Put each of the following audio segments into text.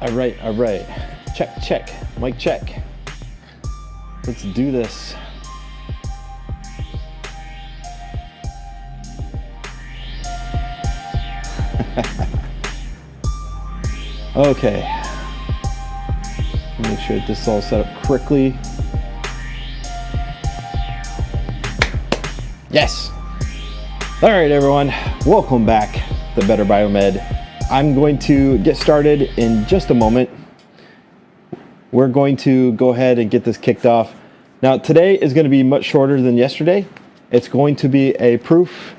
All right. Check. Mic check. Let's do this. Okay. Make sure that this is all set up correctly. Yes. All right, everyone. Welcome back to Better Biomed. I'm going to get started in just a moment. We're going to go ahead and get this kicked off. Now, today is going to be much shorter than yesterday. It's going to be a proof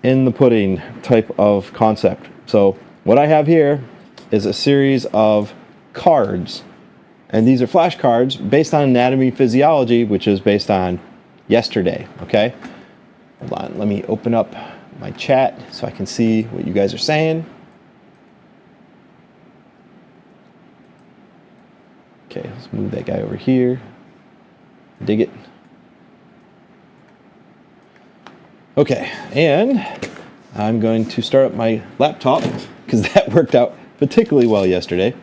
in the pudding type of concept. So what I have here is a series of cards. And these are flashcards based on anatomy and physiology, which is based on yesterday, okay? Hold on, let me open up my chat so I can see what you guys are saying. Okay, let's move that guy over here. Dig it. Okay, and I'm going to start up my laptop because that worked out particularly well yesterday.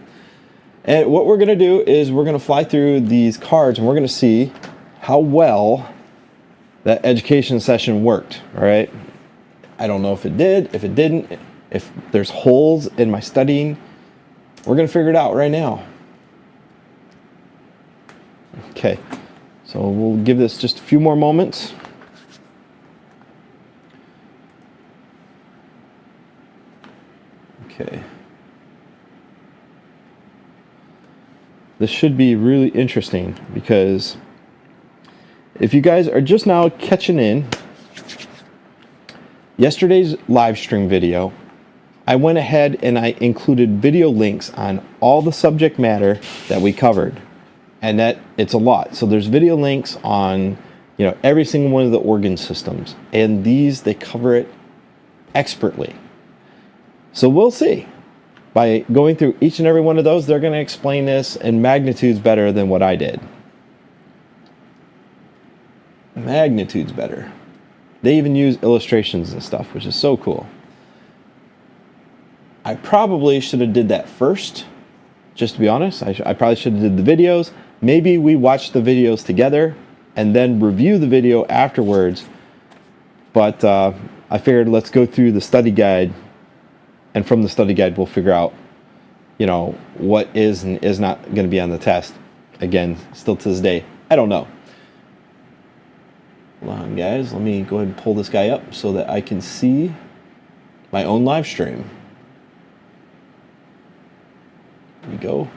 And what we're going to do is we're going to fly through these cards and we're going to see how well that education session worked, all right? I don't know if it did, if it didn't, if there's holes in my studying. We're going to figure it out right now. Okay, so we'll give this just a few more moments. Okay. This should be really interesting because if you guys are just now catching in, yesterday's live stream video, I went ahead and I included video links on all the subject matter that we covered. And that it's a lot. So there's video links on, every single one of the organ systems. And these, they cover it expertly. So we'll see. By going through each and every one of those, they're going to explain this in magnitudes better than what I did. Magnitudes better. They even use illustrations and stuff, which is so cool. I probably should have did that first, just to be honest. I probably should have did the videos. Maybe we watch the videos together and then review the video afterwards. But I figured let's go through the study guide. And from the study guide, we'll figure out, what is and is not going to be on the test. Again, still to this day, I don't know. Hold on, guys. Let me go ahead and pull this guy up so that I can see my own live stream. There we go.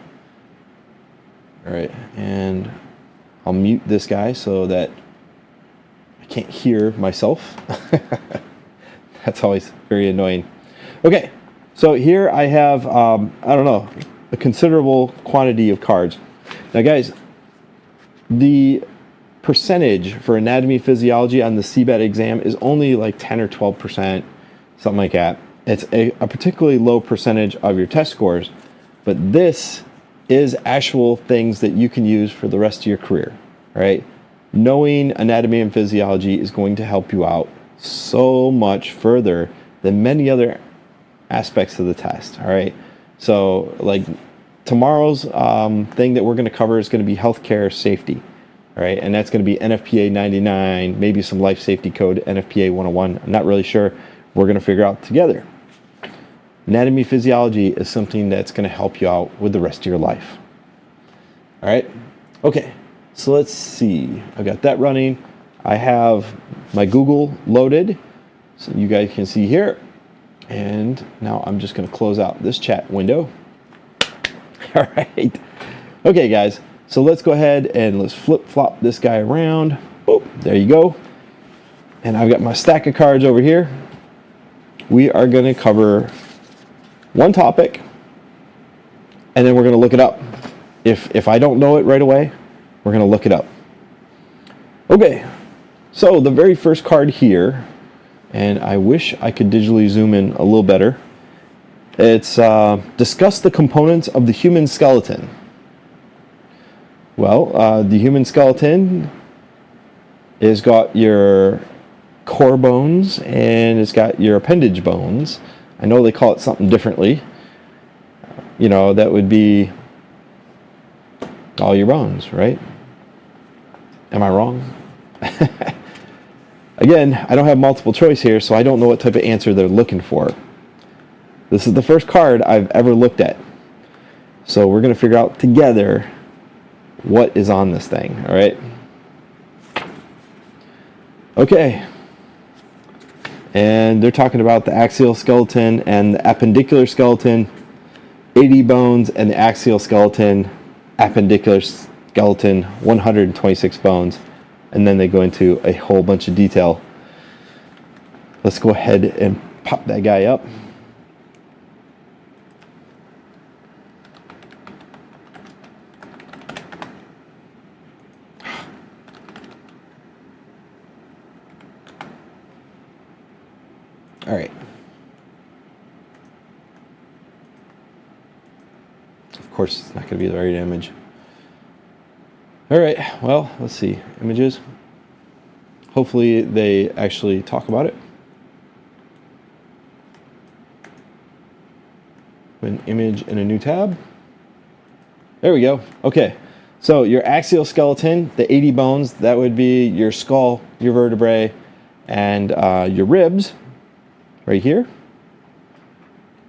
All right, and I'll mute this guy so that I can't hear myself. That's always very annoying. Okay, so here I have, a considerable quantity of cards. Now, guys, the percentage for anatomy and physiology on the CBET exam is only like 10 or 12%, something like that. It's a particularly low percentage of your test scores, but this is actual things that you can use for the rest of your career, right? Knowing anatomy and physiology is going to help you out so much further than many other aspects of the test, all right? So, like, tomorrow's thing that we're going to cover is going to be healthcare safety, all right? And that's going to be NFPA 99, maybe some life safety code, NFPA 101. I'm not really sure. We're going to figure out together. Anatomy physiology is something that's going to help you out with the rest of your life. All right? Okay, so let's see. I've got that running. I have my Google loaded, so you guys can see here. And now I'm just going to close out this chat window. All right. Okay, guys, so let's go ahead and let's flip-flop this guy around. Oh, there you go. And I've got my stack of cards over here. We are going to cover one topic, and then we're going to look it up. If I don't know it right away, we're going to look it up. Okay, so the very first card here, and I wish I could digitally zoom in a little better. It's discuss the components of the human skeleton. Well, the human skeleton has got your core bones and it's got your appendage bones. I know they call it something differently. you know, that would be all your bones, right? Am I wrong? Again, I don't have multiple choice here, so I don't know what type of answer they're looking for. This is the first card I've ever looked at. So we're going to figure out together what is on this thing, all right? Okay. And they're talking about the axial skeleton and the appendicular skeleton, 80 bones, and the axial skeleton, appendicular skeleton, 126 bones. And then they go into a whole bunch of detail. Let's go ahead and pop that guy up. All right. Of course, it's not going to be the right image. All right, well, let's see. Images. Hopefully they actually talk about it. Put an image in a new tab. There we go. Okay, so your axial skeleton, the 80 bones, that would be your skull, your vertebrae, and your ribs right here.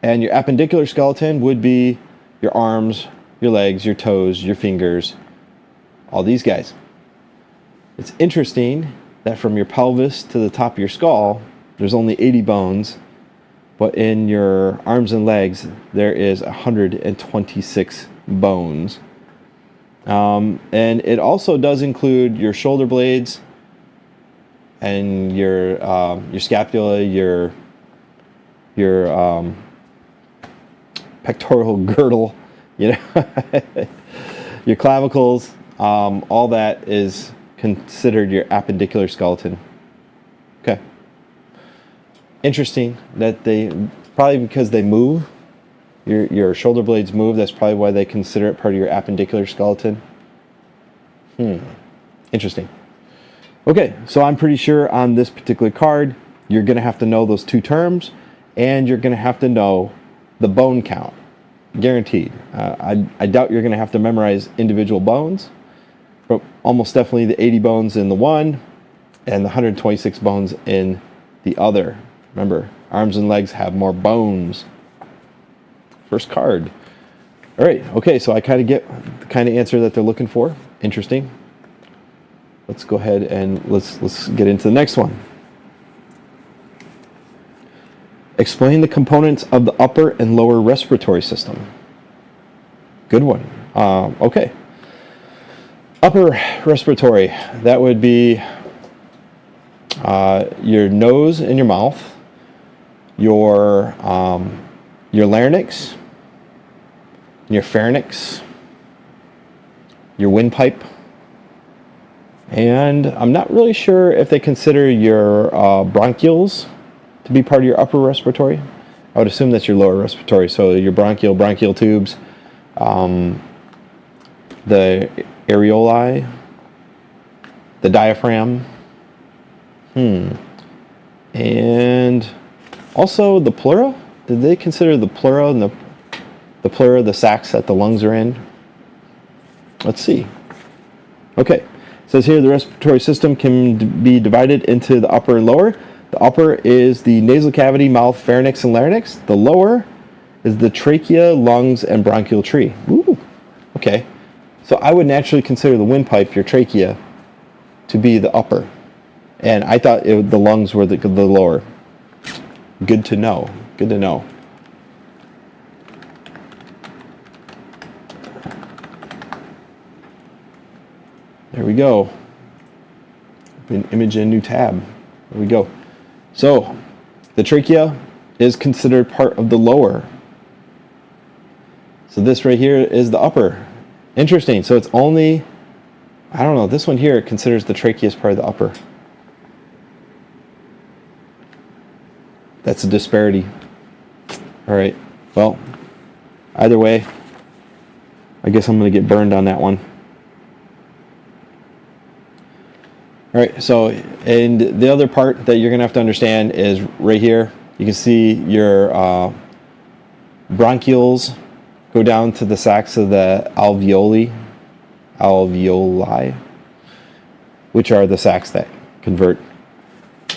And your appendicular skeleton would be your arms, your legs, your toes, your fingers, all these guys. It's interesting that from your pelvis to the top of your skull, there's only 80 bones, but in your arms and legs, there is 126 bones. And it also does include your shoulder blades and your scapula, your pectoral girdle, you know, your clavicles. All that is considered your appendicular skeleton. Okay. Interesting that they, probably because they move, your shoulder blades move, that's probably why they consider it part of your appendicular skeleton. Interesting. Okay, so I'm pretty sure on this particular card, you're going to have to know those two terms, and you're going to have to know the bone count. Guaranteed. I doubt you're going to have to memorize individual bones, but almost definitely the 80 bones in the one and the 126 bones in the other. Remember, arms and legs have more bones. First card. All right, okay, so I kind of get the kind of answer that they're looking for. Interesting. Let's go ahead and let's get into the next one. Explain the components of the upper and lower respiratory system. Good one. Okay. Upper respiratory, that would be your nose and your mouth, your larynx, your pharynx, your windpipe, and I'm not really sure if they consider your bronchioles to be part of your upper respiratory. I would assume that's your lower respiratory, so your bronchial tubes, the areoli, the diaphragm, and also the pleura. Did they consider the pleura and the pleura, the sacs that the lungs are in? Let's see. Okay, it says here the respiratory system can be divided into the upper and lower. The upper is the nasal cavity, mouth, pharynx, and larynx. The lower is the trachea, lungs, and bronchial tree. Ooh, okay. So I would naturally consider the windpipe, your trachea, to be the upper. And I thought the lungs were the lower. Good to know. Good to know. There we go. An image in a new tab. There we go. So the trachea is considered part of the lower. So this right here is the upper. Interesting. So it's only, I don't know, this one here considers the trachea as part of the upper. That's a disparity. All right. Well, either way, I guess I'm going to get burned on that one. All right, so, and the other part that you're going to have to understand is right here. You can see your bronchioles go down to the sacs of the alveoli, which are the sacs that convert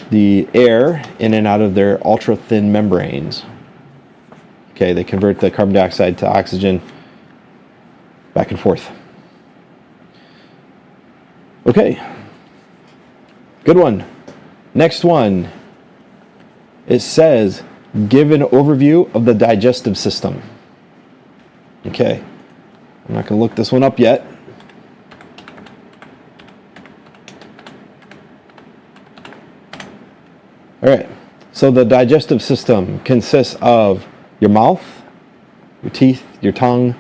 the air in and out of their ultra-thin membranes. Okay, they convert the carbon dioxide to oxygen back and forth. Okay, good one. Next one. It says, give an overview of the digestive system. Okay, I'm not going to look this one up yet. All right, so the digestive system consists of your mouth, your teeth, your tongue,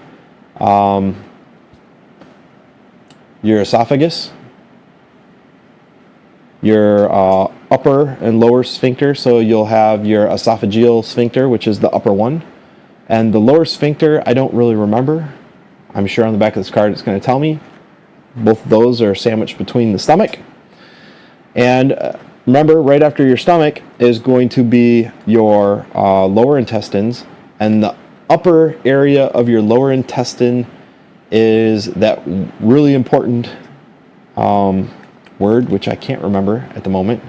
your esophagus, your upper and lower sphincter. So you'll have your esophageal sphincter, which is the upper one. And the lower sphincter, I don't really remember. I'm sure on the back of this card it's going to tell me. Both of those are sandwiched between the stomach. And remember, right after your stomach is going to be your lower intestines. And the upper area of your lower intestine is that really important word, which I can't remember at the moment.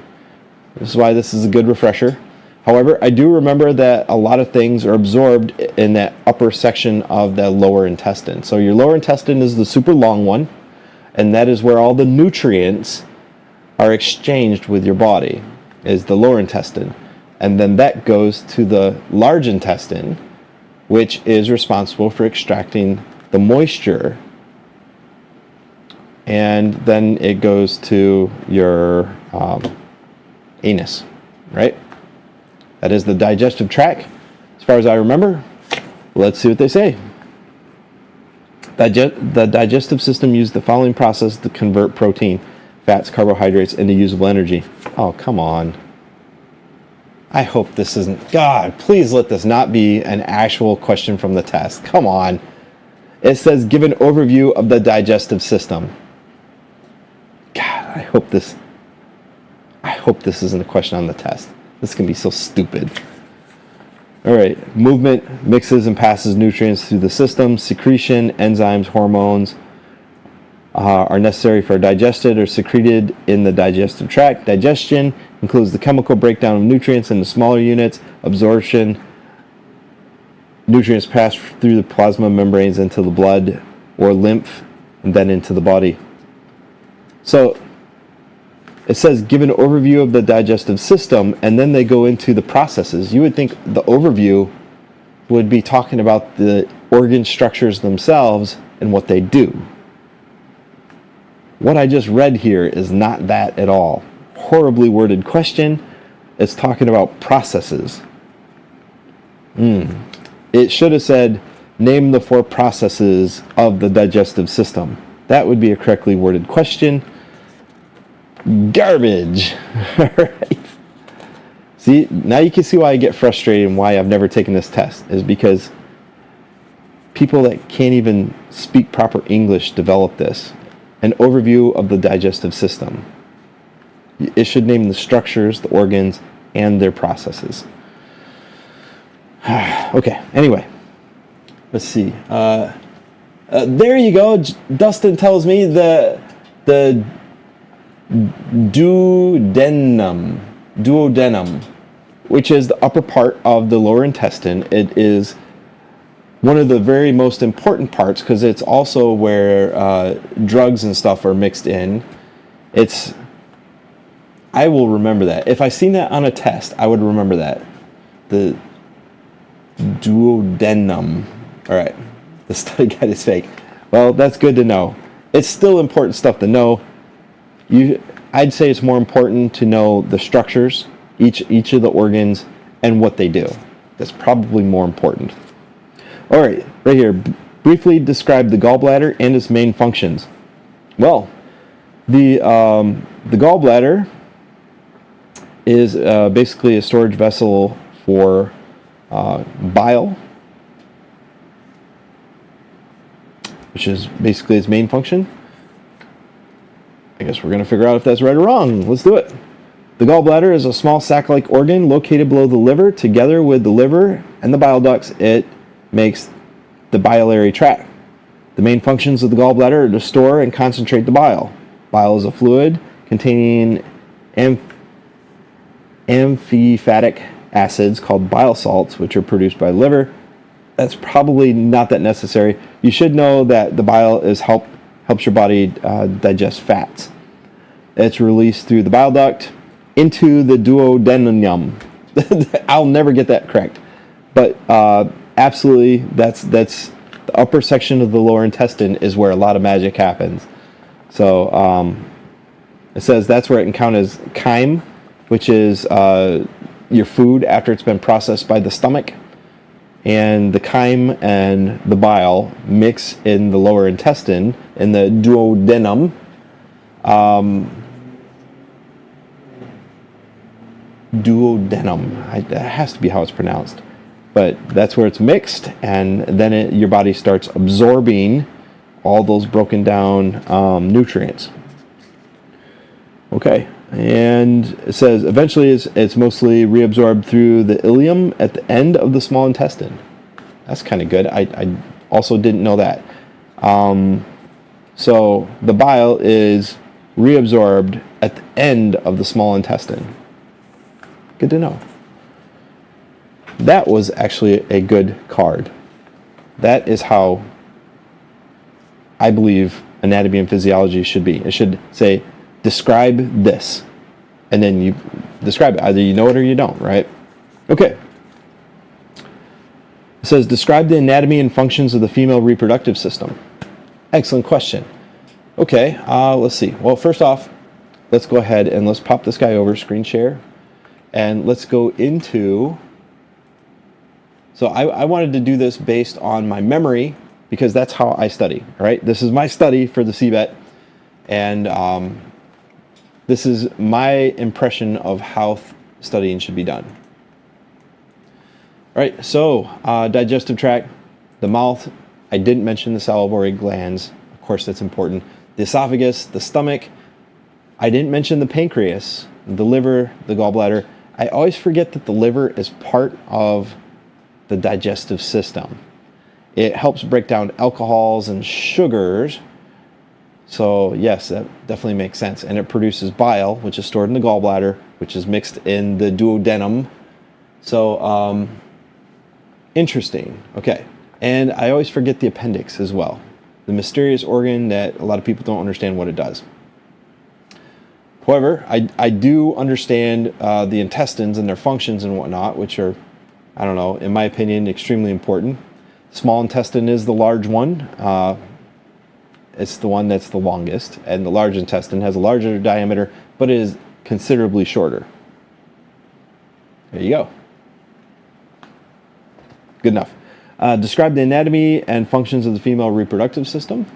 This is why this is a good refresher. However, I do remember that a lot of things are absorbed in that upper section of the lower intestine. So your lower intestine is the super long one, and that is where all the nutrients are exchanged with your body, is the lower intestine. And then that goes to the large intestine, which is responsible for extracting the moisture. And then it goes to your anus, right? That is the digestive tract, as far as I remember. Let's see what they say. The digestive system uses the following process to convert protein, fats, carbohydrates into usable energy. Oh, come on. I hope this isn't... God, please let this not be an actual question from the test. Come on. It says, give an overview of the digestive system. God, I hope this isn't a question on the test. This can be so stupid. All right. Movement mixes and passes nutrients through the system. Secretion, enzymes, hormones are necessary for digested or secreted in the digestive tract. Digestion includes the chemical breakdown of nutrients into smaller units. Absorption, nutrients pass through the plasma membranes into the blood or lymph and then into the body. So it says, give an overview of the digestive system, and then they go into the processes. You would think the overview would be talking about the organ structures themselves and what they do. What I just read here is not that at all. Horribly worded question. It's talking about processes. It should have said, name the 4 processes of the digestive system. That would be a correctly worded question. Garbage. All right. See, now you can see why I get frustrated and why I've never taken this test, is because people that can't even speak proper English develop this. An overview of the digestive system. It should name the structures, the organs, and their processes. Okay, anyway. Let's see. There you go. Dustin tells me the duodenum, which is the upper part of the lower intestine. It is one of the very most important parts because it's also where drugs and stuff are mixed in. I will remember that. If I seen that on a test, I would remember that. The duodenum. All right. The study guide is fake. Well, that's good to know. It's still important stuff to know. I'd say it's more important to know the structures, each of the organs, and what they do. That's probably more important. All right, right here. Briefly describe the gallbladder and its main functions. Well, the gallbladder is basically a storage vessel for bile, which is basically its main function. I guess we're going to figure out if that's right or wrong. Let's do it. The gallbladder is a small sac-like organ located below the liver. Together with the liver and the bile ducts, it makes the biliary tract. The main functions of the gallbladder are to store and concentrate the bile. Bile is a fluid containing amphiphilic acids called bile salts, which are produced by the liver. That's probably not that necessary. You should know that the bile helps your body digest fats. It's released through the bile duct into the duodenum. I'll never get that correct, but absolutely, that's the upper section of the lower intestine is where a lot of magic happens. So it says that's where it encounters chyme, which is your food after it's been processed by the stomach, and the chyme and the bile mix in the lower intestine in the duodenum. Duodenum, that has to be how it's pronounced, but that's where it's mixed, and then your body starts absorbing all those broken down nutrients. Okay, and it says eventually it's mostly reabsorbed through the ileum at the end of the small intestine. That's kind of good. I also didn't know that. So the bile is reabsorbed at the end of the small intestine. Good to know. That was actually a good card. That is how I believe anatomy and physiology should be. It should say, describe this. And then you describe it. Either you know it or you don't, right? Okay. It says, describe the anatomy and functions of the female reproductive system. Excellent question. Okay, let's see. Well, first off, let's go ahead and let's pop this guy over, screen share. And let's go into, so I wanted to do this based on my memory because that's how I study, right? This is my study for the CBET, and this is my impression of how studying should be done. All right, so digestive tract, the mouth, I didn't mention the salivary glands, of course that's important. The esophagus, the stomach, I didn't mention the pancreas, the liver, the gallbladder. I always forget that the liver is part of the digestive system. It helps break down alcohols and sugars. So yes, that definitely makes sense. And it produces bile, which is stored in the gallbladder, which is mixed in the duodenum. So interesting. Okay. And I always forget the appendix as well. The mysterious organ that a lot of people don't understand what it does. However, I do understand the intestines and their functions and whatnot, which are, I don't know, in my opinion, extremely important. Small intestine is the large one. It's the one that's the longest, and the large intestine has a larger diameter, but it is considerably shorter. There you go. Good enough. Describe the anatomy and functions of the female reproductive system.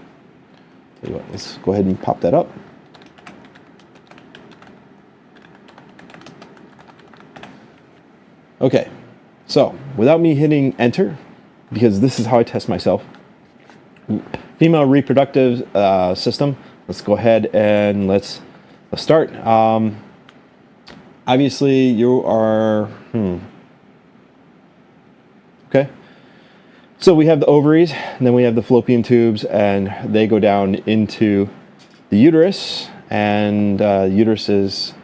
Tell you what, let's go ahead and pop that up. Okay, so without me hitting enter, because this is how I test myself, female reproductive system, let's go ahead and let's start. Obviously you are, okay. So we have the ovaries, and then we have the fallopian tubes, and they go down into the uterus, and the uterus is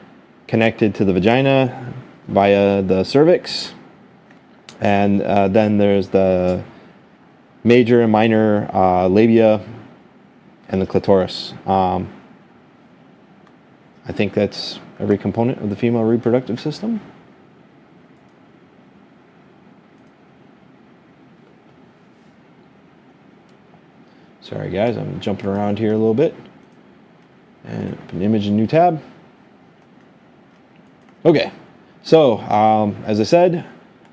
connected to the vagina via the cervix, and then there's the major and minor labia and the clitoris. I think that's every component of the female reproductive system. Sorry guys, I'm jumping around here a little bit. And open image in new tab. Okay, so as I said,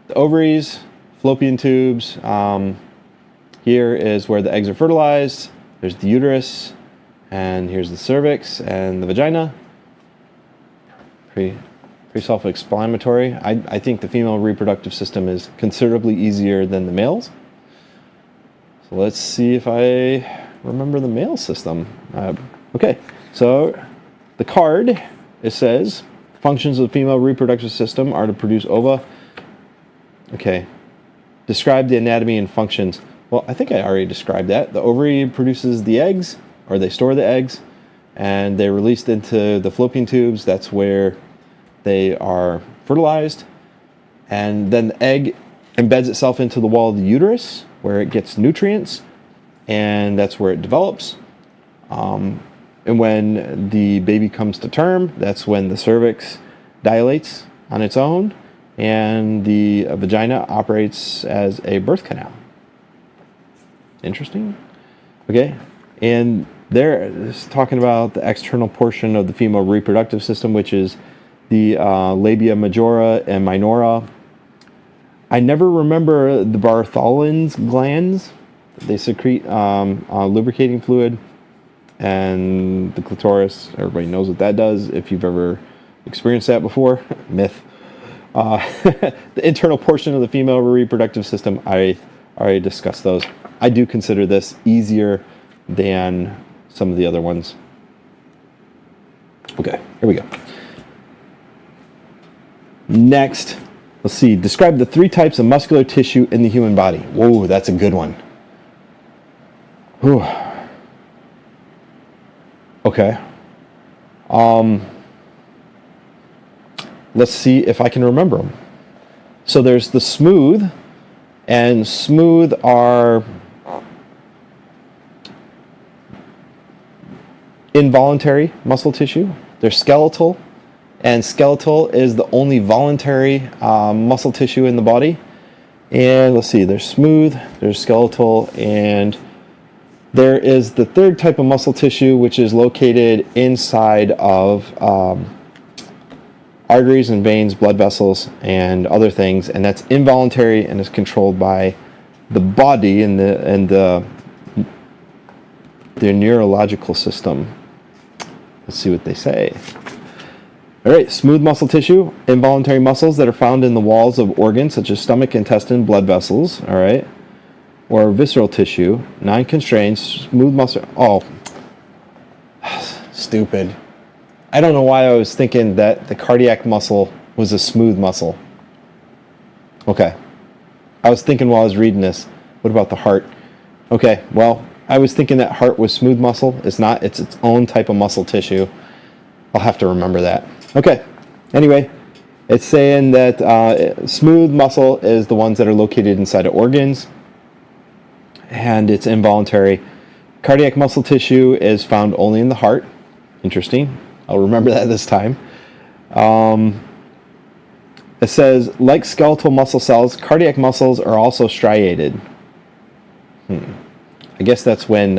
the ovaries, fallopian tubes, here is where the eggs are fertilized. There's the uterus, and here's the cervix and the vagina. Pretty self-explanatory. I think the female reproductive system is considerably easier than the male's. So let's see if I remember the male system. Okay, so the card, it says, functions of the female reproductive system are to produce ova. Okay, describe the anatomy and functions. Well, I think I already described that. The ovary produces the eggs, or they store the eggs, and they're released into the fallopian tubes. That's where they are fertilized. And then the egg embeds itself into the wall of the uterus, where it gets nutrients, and that's where it develops. And when the baby comes to term, that's when the cervix dilates on its own, and the vagina operates as a birth canal. Interesting. Okay, and there is talking about the external portion of the female reproductive system, which is the labia majora and minora. I never remember the Bartholin's glands. They secrete lubricating fluid, and the clitoris. Everybody knows what that does. If you've ever experienced that before, myth. The internal portion of the female reproductive system, I already discussed those. I do consider this easier than some of the other ones. Okay, here we go. Next, let's see. Describe the 3 types of muscular tissue in the human body. Whoa, that's a good one. Whew. Okay. Let's see if I can remember them. So there's the smooth, and smooth are involuntary muscle tissue. There's skeletal, and skeletal is the only voluntary muscle tissue in the body. And let's see, there's smooth, there's skeletal, and there is the 3rd type of muscle tissue, which is located inside of arteries and veins, blood vessels, and other things, and that's involuntary and is controlled by the body and the neurological system. Let's see what they say. All right, smooth muscle tissue, involuntary muscles that are found in the walls of organs such as stomach, intestine, blood vessels. All right, or visceral tissue, non-constrained, smooth muscle. Oh, stupid. I don't know why I was thinking that the cardiac muscle was a smooth muscle. Okay. I was thinking while I was reading this, what about the heart? Okay, well, I was thinking that heart was smooth muscle. It's not. It's its own type of muscle tissue. I'll have to remember that. Okay. Anyway, it's saying that smooth muscle is the ones that are located inside of organs, and it's involuntary. Cardiac muscle tissue is found only in the heart. Interesting. I'll remember that this time. It says, like skeletal muscle cells, cardiac muscles are also striated. I guess that's when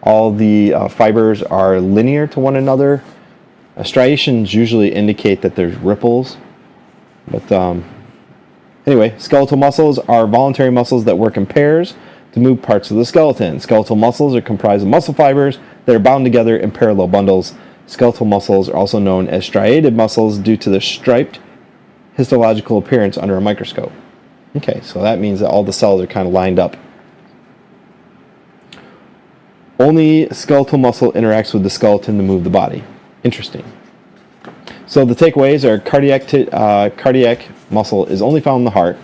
all the fibers are linear to one another. Striations usually indicate that there's ripples. But anyway, skeletal muscles are voluntary muscles that work in pairs to move parts of the skeleton. Skeletal muscles are comprised of muscle fibers that are bound together in parallel bundles. Skeletal muscles are also known as striated muscles due to their striped histological appearance under a microscope. Okay, so that means that all the cells are kind of lined up. Only skeletal muscle interacts with the skeleton to move the body. Interesting. So the takeaways are cardiac muscle is only found in the heart,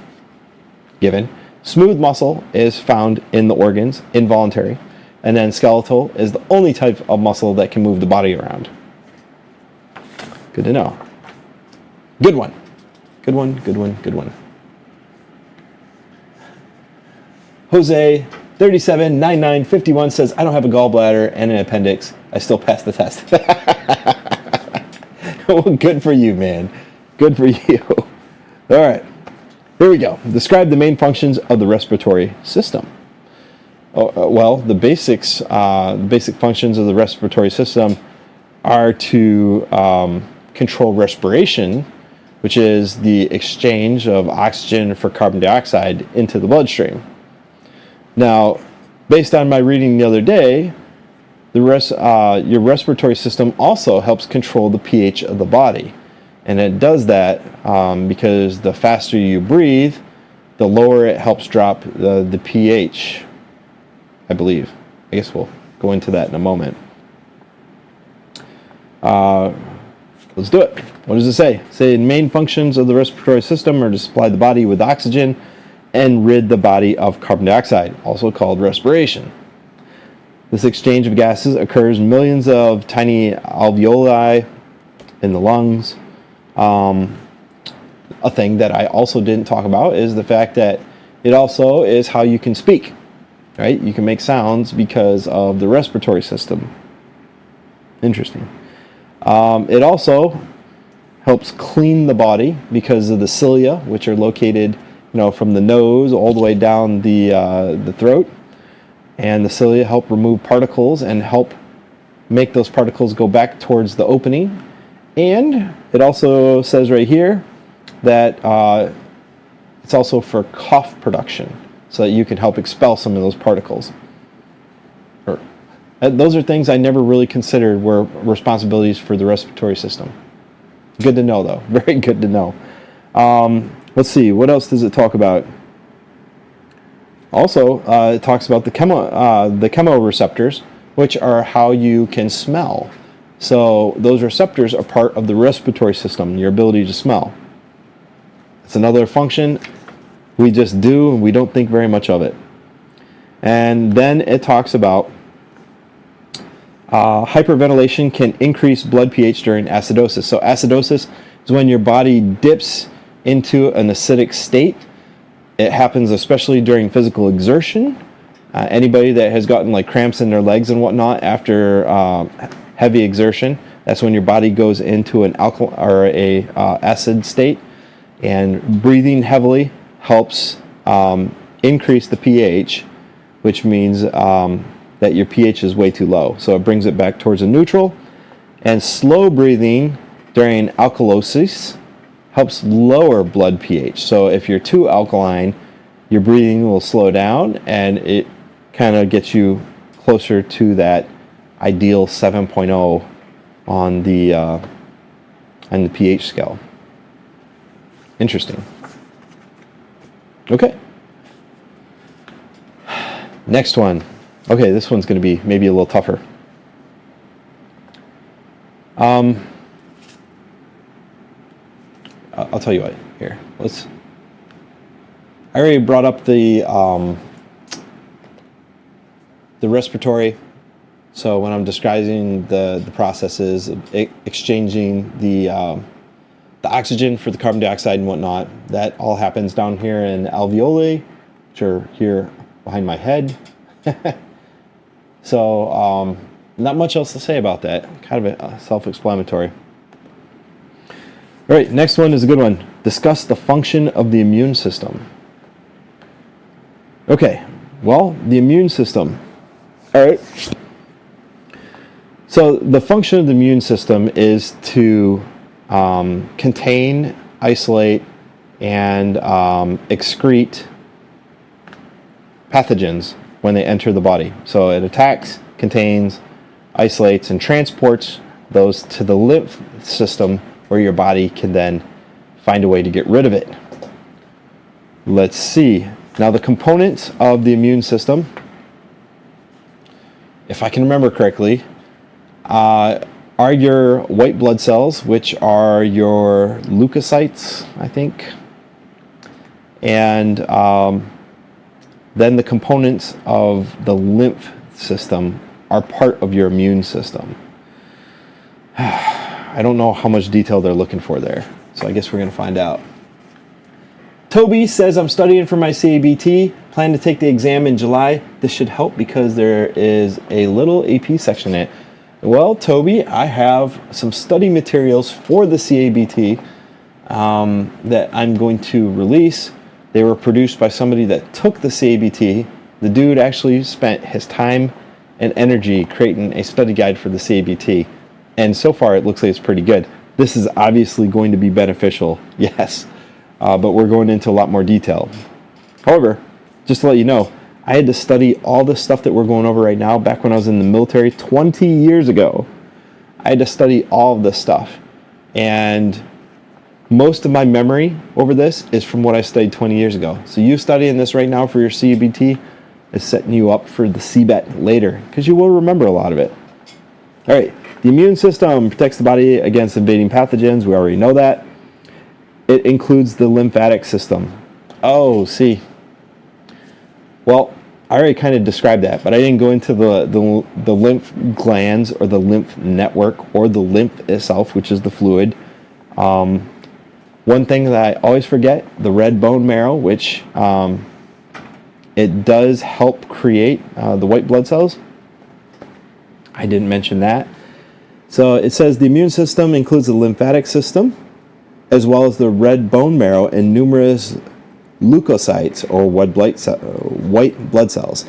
given. Smooth muscle is found in the organs, involuntary. And then skeletal is the only type of muscle that can move the body around. Good to know. Good one. Good one, good one, good one. Jose, 379951 says, I don't have a gallbladder and an appendix. I still passed the test. Well, good for you, man. Good for you. All right. Here we go. Describe the main functions of the respiratory system. Well, the basic functions of the respiratory system are to control respiration, which is the exchange of oxygen for carbon dioxide into the bloodstream. Now, based on my reading the other day, your respiratory system also helps control the pH of the body. And it does that because the faster you breathe, the lower it helps drop the pH, I believe. I guess we'll go into that in a moment. Let's do it. What does it say? Say the main functions of the respiratory system are to supply the body with oxygen and rid the body of carbon dioxide, also called respiration. This exchange of gases occurs millions of tiny alveoli in the lungs. A thing that I also didn't talk about is the fact that it also is how you can speak, right? You can make sounds because of the respiratory system. Interesting. It also helps clean the body because of the cilia, which are located, from the nose all the way down the throat. And the cilia help remove particles and help make those particles go back towards the opening. And it also says right here that it's also for cough production, so that you can help expel some of those particles. Those are things I never really considered were responsibilities for the respiratory system. Good to know, though. Very good to know. Let's see. What else does it talk about? Also, it talks about the chemoreceptors, which are how you can smell. So those receptors are part of the respiratory system, your ability to smell. It's another function we just do, and we don't think very much of it. And then it talks about hyperventilation can increase blood pH during acidosis. So acidosis is when your body dips into an acidic state. It happens especially during physical exertion. Anybody that has gotten like cramps in their legs and whatnot after heavy exertion, that's when your body goes into an acid state. And breathing heavily helps increase the pH, which means that your pH is way too low. So it brings it back towards a neutral. And slow breathing during alkalosis helps lower blood pH. So if you're too alkaline, your breathing will slow down, and it kind of gets you closer to that ideal 7.0 on the pH scale. Interesting. Okay. Next one. Okay, this one's going to be maybe a little tougher. I'll tell you what. Here, I already brought up the respiratory. So when I'm describing the processes of exchanging the oxygen for the carbon dioxide and whatnot, that all happens down here in alveoli, which are here behind my head. So not much else to say about that. Kind of self-explanatory. All right, next one is a good one. Discuss the function of the immune system. Okay, well, the immune system. All right. So the function of the immune system is to contain, isolate, and excrete pathogens when they enter the body. So it attacks, contains, isolates, and transports those to the lymph system, where your body can then find a way to get rid of it. Let's see. Now the components of the immune system, if I can remember correctly, are your white blood cells, which are your leukocytes, I think. And then the components of the lymph system are part of your immune system. I don't know how much detail they're looking for there, so I guess we're going to find out. Toby says, I'm studying for my CBET, plan to take the exam in July. This should help because there is a little AP section in it. Well, Toby, I have some study materials for the CBET that I'm going to release. They were produced by somebody that took the CBET. The dude actually spent his time and energy creating a study guide for the CBET. And so far, it looks like it's pretty good. This is obviously going to be beneficial, yes, but we're going into a lot more detail. However, just to let you know, I had to study all the stuff that we're going over right now back when I was in the military 20 years ago. I had to study all of this stuff. And most of my memory over this is from what I studied 20 years ago. So you studying this right now for your CBET is setting you up for the CBET later, because you will remember a lot of it. All right. The immune system protects the body against invading pathogens. We already know that. It includes the lymphatic system. Oh, see, Well, I already kind of described that, but I didn't go into the lymph glands or the lymph network or the lymph itself, which is the fluid. One thing that I always forget, the red bone marrow, which it does help create the white blood cells. I didn't mention that. So it says the immune system includes the lymphatic system, as well as the red bone marrow and numerous leukocytes or white blood cells.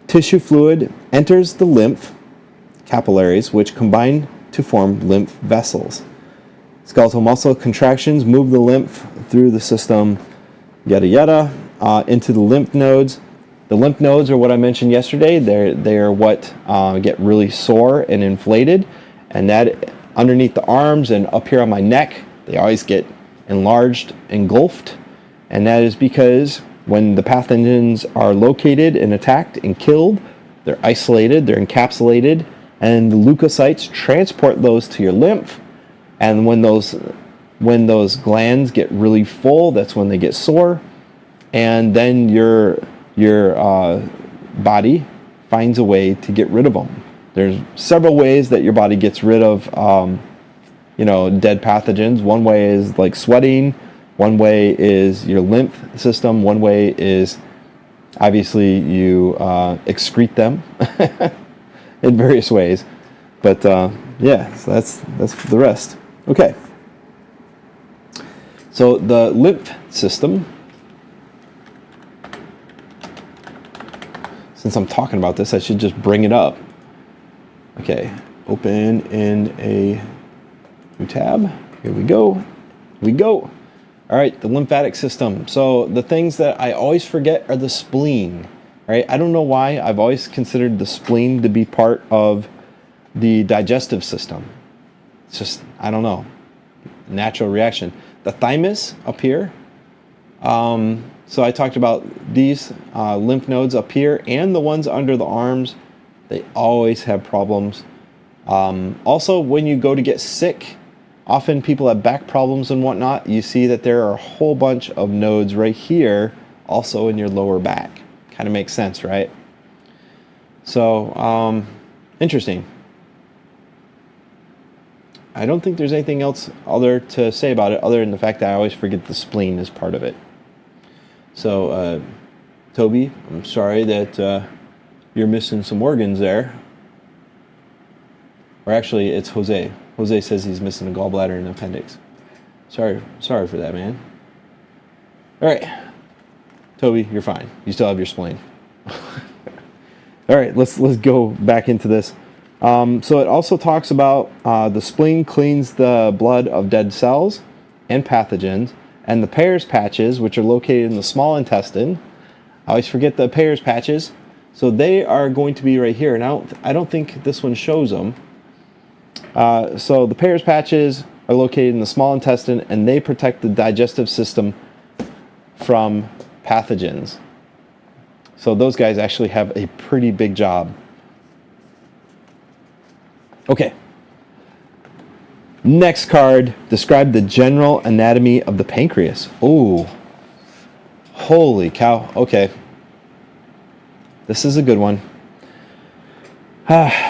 Tissue fluid enters the lymph capillaries, which combine to form lymph vessels. Skeletal muscle contractions move the lymph through the system, yada yada, into the lymph nodes. The lymph nodes are what I mentioned yesterday. They are what get really sore and inflated, and that underneath the arms and up here on my neck, they always get enlarged, engulfed, and that is because when the pathogens are located and attacked and killed, they're isolated, they're encapsulated, and the leukocytes transport those to your lymph. And when those glands get really full, that's when they get sore, and then your body finds a way to get rid of them. There's several ways that your body gets rid of dead pathogens. One way is like sweating. One way is your lymph system. One way is obviously you excrete them in various ways. But yeah, so that's the rest. Okay. So the lymph system, since I'm talking about this, I should just bring it up. Okay, open in a new tab. Here we go. All right, the lymphatic system. So the things that I always forget are the spleen, right? I don't know why. I've always considered the spleen to be part of the digestive system. It's just, I don't know, natural reaction. The thymus up here. So I talked about these lymph nodes up here and the ones under the arms. They always have problems. Also, when you go to get sick, often people have back problems and whatnot. You see that there are a whole bunch of nodes right here, also in your lower back. Kind of makes sense, right? So, interesting. I don't think there's anything else other to say about it other than the fact that I always forget the spleen is part of it. So, Toby, I'm sorry that you're missing some organs there. Or actually, it's Jose. Jose says he's missing a gallbladder and an appendix. Sorry for that, man. All right, Toby, you're fine. You still have your spleen. All right, let's go back into this. So it also talks about the spleen cleans the blood of dead cells and pathogens, and the Peyer's patches, which are located in the small intestine. I always forget the Peyer's patches. So they are going to be right here, and I don't think this one shows them. So the Peyer's patches are located in the small intestine, and they protect the digestive system from pathogens. So those guys actually have a pretty big job. Okay. Next card, describe the general anatomy of the pancreas. Oh, holy cow. Okay. This is a good one.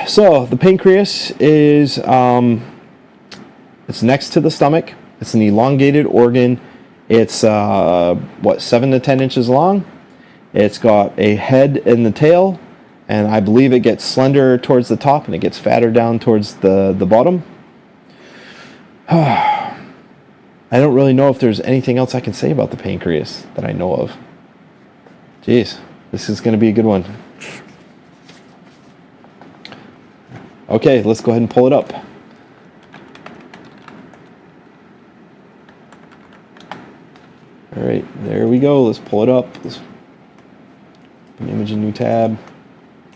So the pancreas is it's next to the stomach. It's an elongated organ. It's 7 to 10 inches long. It's got a head and the tail, and I believe it gets slender towards the top and it gets fatter down towards the bottom. I don't really know if there's anything else I can say about the pancreas that I know of. Jeez, this is going to be a good one. Okay, let's go ahead and pull it up. All right, there we go. Let's pull it up. Let's image a new tab.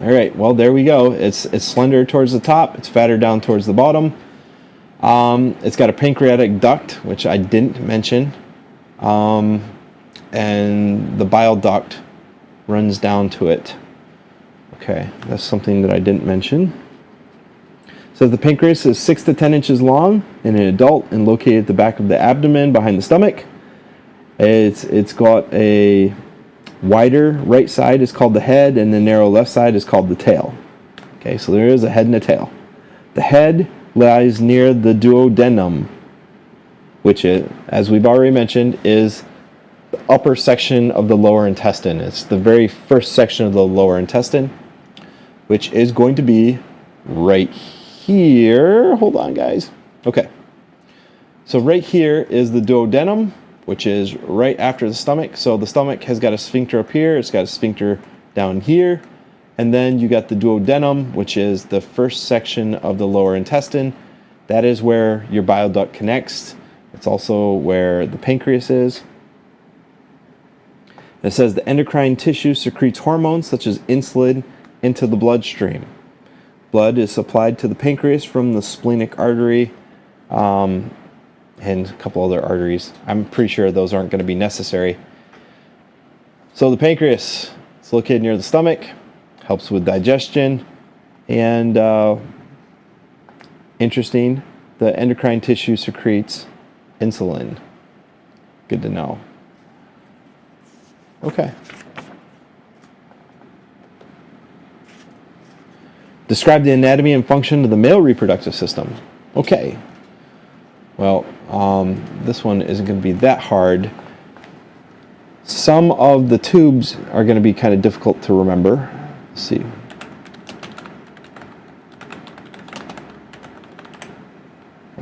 All right, well, there we go. It's slender towards the top. It's fatter down towards the bottom. It's got a pancreatic duct, which I didn't mention. And the bile duct runs down to it. Okay, that's something that I didn't mention. So the pancreas is 6 to 10 inches long in an adult and located at the back of the abdomen behind the stomach. It's got a wider right side is called the head, and the narrow left side is called the tail. Okay, so there is a head and a tail. The head lies near the duodenum, which is, as we've already mentioned, is the upper section of the lower intestine. It's the very first section of the lower intestine, which is going to be right here. Hold on, guys. Okay. So right here is the duodenum, which is right after the stomach. So the stomach has got a sphincter up here. It's got a sphincter down here. And then you got the duodenum, which is the first section of the lower intestine. That is where your bile duct connects. It's also where the pancreas is. It says the endocrine tissue secretes hormones such as insulin into the bloodstream. Blood is supplied to the pancreas from the splenic artery and a couple other arteries. I'm pretty sure those aren't going to be necessary. So the pancreas is located near the stomach, helps with digestion, and interesting, the endocrine tissue secretes insulin. Good to know. Okay. Describe the anatomy and function of the male reproductive system. Okay. Well, this one isn't going to be that hard. Some of the tubes are going to be kind of difficult to remember. Let's see.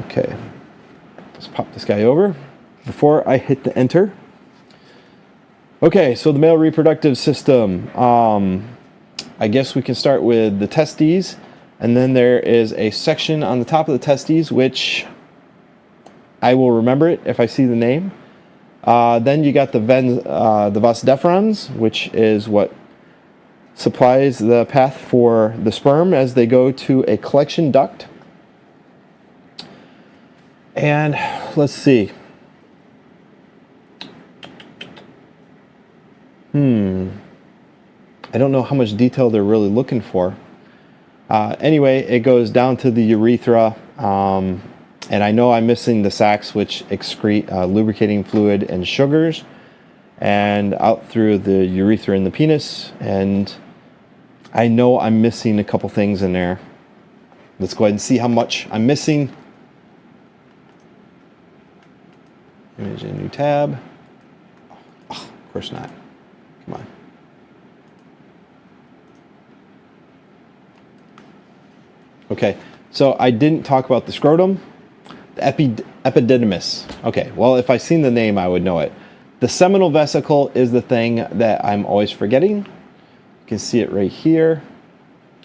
Okay. Let's pop this guy over before I hit the enter. Okay, so the male reproductive system. I guess we can start with the testes, and then there is a section on the top of the testes, which I will remember it if I see the name. Then you got the vas deferens, which is what supplies the path for the sperm as they go to a collection duct. And let's see. I don't know how much detail they're really looking for. Anyway, it goes down to the urethra, and I know I'm missing the sacs, which excrete lubricating fluid and sugars, and out through the urethra and the penis. And I know I'm missing a couple things in there. Let's go ahead and see how much I'm missing. Image in new tab. Oh, of course not. Come on. Okay, so I didn't talk about the scrotum, the epididymis. Okay, well, if I seen the name, I would know it. The seminal vesicle is the thing that I'm always forgetting. You can see it right here.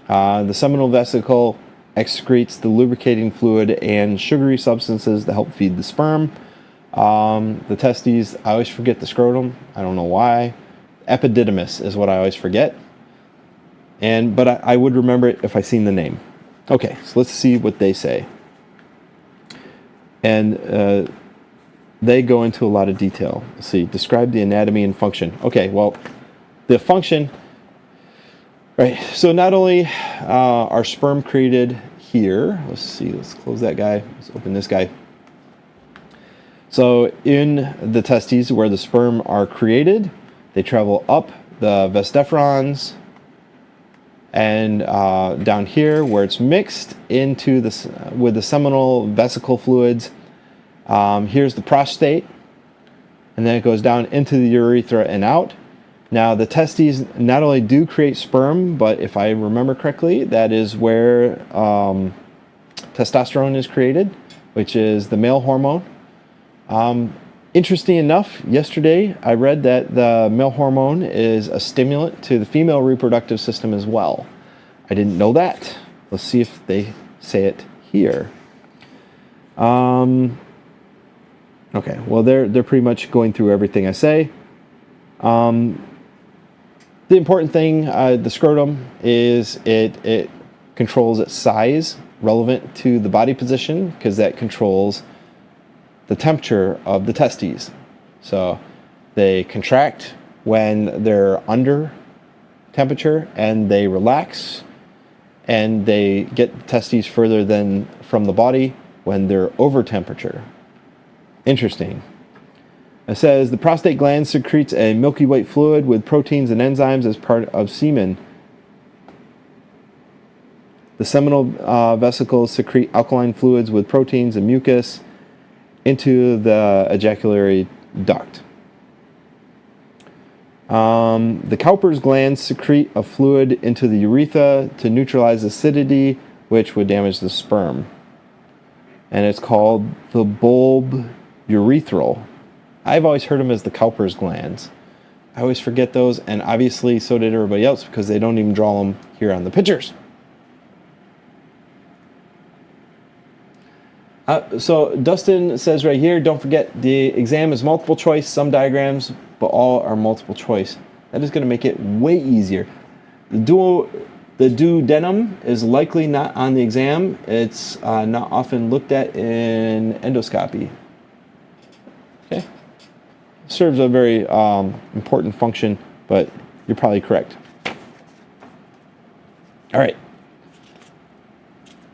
The seminal vesicle excretes the lubricating fluid and sugary substances that help feed the sperm. The testes, I always forget the scrotum. I don't know why. Epididymis is what I always forget. But I would remember it if I seen the name. Okay, so let's see what they say. And they go into a lot of detail. Let's see, describe the anatomy and function. Okay, well, the function, right, so not only are sperm created here, let's see, let's close that guy, let's open this guy. So in the testes where the sperm are created, they travel up the vas deferens, and down here where it's mixed into with the seminal vesicle fluids, here's the prostate, and then it goes down into the urethra and out. Now the testes not only do create sperm, but if I remember correctly, that is where testosterone is created, which is the male hormone. Interesting enough, yesterday I read that the male hormone is a stimulant to the female reproductive system as well. I didn't know that. Let's see if they say it here. Okay, well they're pretty much going through everything I say. The important thing, the scrotum, is it controls its size relevant to the body position, because that controls the temperature of the testes. So they contract when they're under temperature, and they relax, and they get the testes further from the body when they're over temperature. Interesting. It says the prostate gland secretes a milky white fluid with proteins and enzymes as part of semen. The seminal vesicles secrete alkaline fluids with proteins and mucus into the ejaculatory duct. The Cowper's glands secrete a fluid into the urethra to neutralize acidity, which would damage the sperm. And it's called the bulb urethral. I've always heard them as the Cowper's glands. I always forget those, and obviously so did everybody else because they don't even draw them here on the pictures. So Dustin says right here, don't forget the exam is multiple choice, some diagrams, but all are multiple choice. That is going to make it way easier. The duodenum is likely not on the exam. It's not often looked at in endoscopy. Okay. Serves a very important function, but you're probably correct. All right.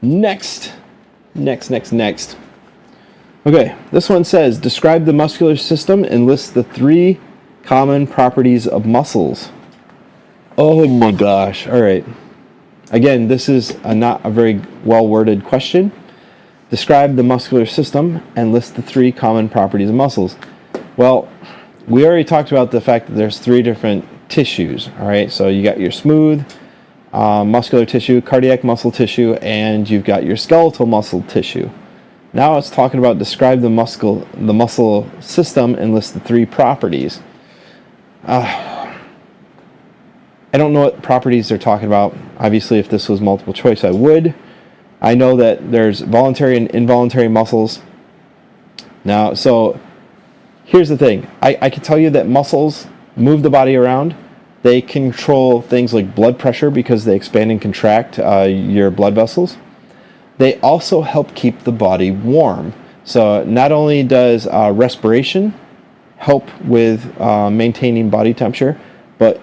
Next. Okay, this one says, describe the muscular system and list the 3 common properties of muscles. Oh my gosh, all right. Again, this is not a very well-worded question. Describe the muscular system and list the 3 common properties of muscles. Well, we already talked about the fact that there's 3 different tissues, all right? So you got your smooth muscular tissue, cardiac muscle tissue, and you've got your skeletal muscle tissue. Now it's talking about describe the muscle system and list the 3 properties. I don't know what properties they're talking about. Obviously, if this was multiple choice, I would. I know that there's voluntary and involuntary muscles. Now, so here's the thing. I can tell you that muscles move the body around. They control things like blood pressure because they expand and contract your blood vessels. They also help keep the body warm. So not only does respiration help with maintaining body temperature, but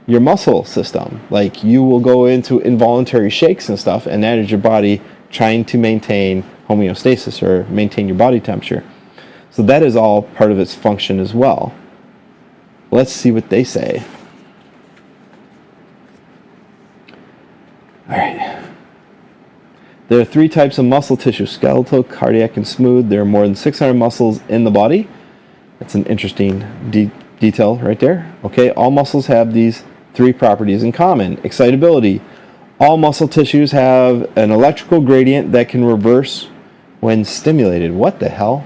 your muscle system, like you will go into involuntary shakes and stuff, and that is your body trying to maintain homeostasis or maintain your body temperature. So that is all part of its function as well. Let's see what they say. All right. There are 3 types of muscle tissue: skeletal, cardiac, and smooth. There are more than 600 muscles in the body. That's an interesting detail right there. Okay, all muscles have these 3 properties in common. Excitability. All muscle tissues have an electrical gradient that can reverse when stimulated. What the hell?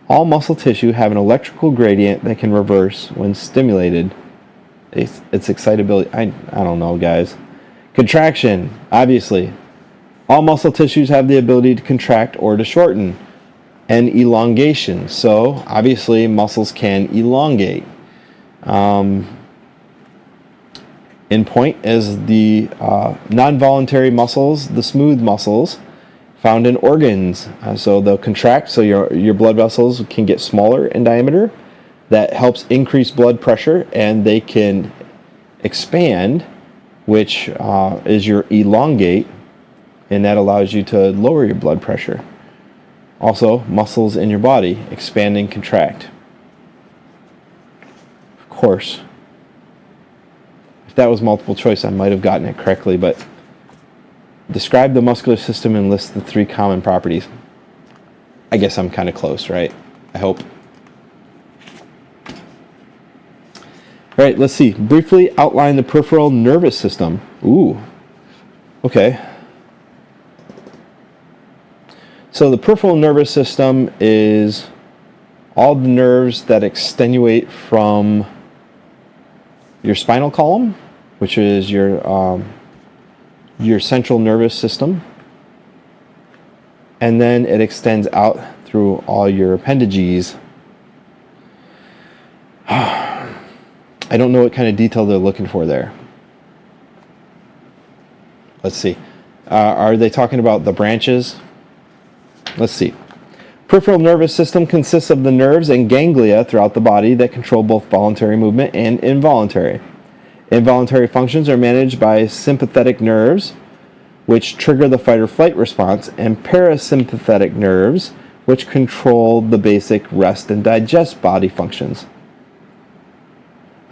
All muscle tissue have an electrical gradient that can reverse when stimulated. It's excitability. I don't know, guys. Contraction, obviously. All muscle tissues have the ability to contract or to shorten. And elongation. So, obviously, muscles can elongate. In point is the non-voluntary muscles, the smooth muscles, found in organs. So they'll contract, so your blood vessels can get smaller in diameter. That helps increase blood pressure, and they can expand, which is your elongate, and that allows you to lower your blood pressure. Also, muscles in your body expand and contract. Of course, if that was multiple choice, I might have gotten it correctly, but describe the muscular system and list the 3 common properties. I guess I'm kind of close, right? I hope. All right, let's see. Briefly outline the peripheral nervous system. Ooh, okay. So the peripheral nervous system is all the nerves that extenuate from your spinal column, which is your central nervous system, and then it extends out through all your appendages. I don't know what kind of detail they're looking for there. Let's see. Are they talking about the branches? Let's see. Peripheral nervous system consists of the nerves and ganglia throughout the body that control both voluntary movement and involuntary. Involuntary functions are managed by sympathetic nerves, which trigger the fight or flight response, and parasympathetic nerves, which control the basic rest and digest body functions.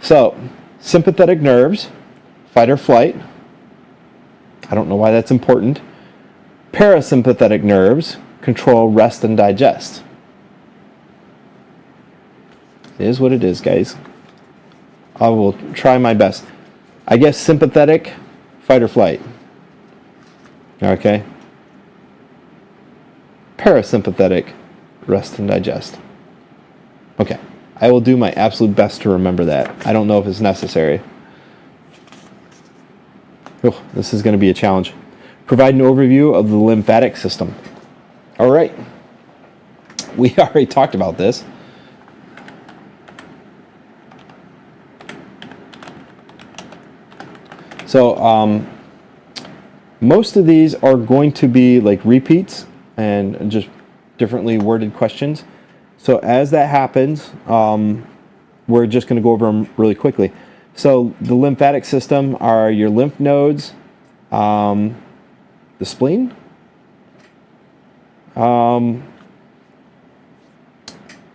So, sympathetic nerves, fight or flight. I don't know why that's important. Parasympathetic nerves control rest and digest. It is what it is, guys. I will try my best. I guess sympathetic, fight or flight. Okay. Parasympathetic, rest and digest. Okay. I will do my absolute best to remember that. I don't know if it's necessary. Oh, this is going to be a challenge. Provide an overview of the lymphatic system. All right. We already talked about this. So, most of these are going to be like repeats and just differently worded questions. So as that happens, we're just going to go over them really quickly. So the lymphatic system are your lymph nodes, the spleen, the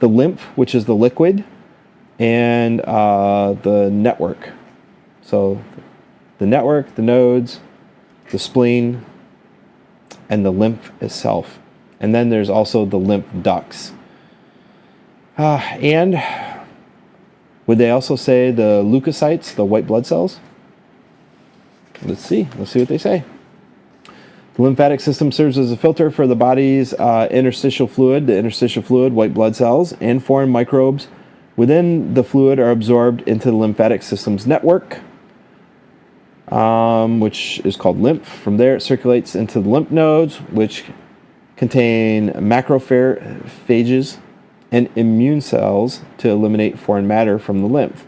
lymph, which is the liquid, and the network. So the network, the nodes, the spleen, and the lymph itself. And then there's also the lymph ducts. And would they also say the leukocytes, the white blood cells? Let's see what they say. The lymphatic system serves as a filter for the body's interstitial fluid. The interstitial fluid, white blood cells, and foreign microbes within the fluid are absorbed into the lymphatic system's network, which is called lymph. From there, it circulates into the lymph nodes, which contain macrophages and immune cells to eliminate foreign matter from the lymph.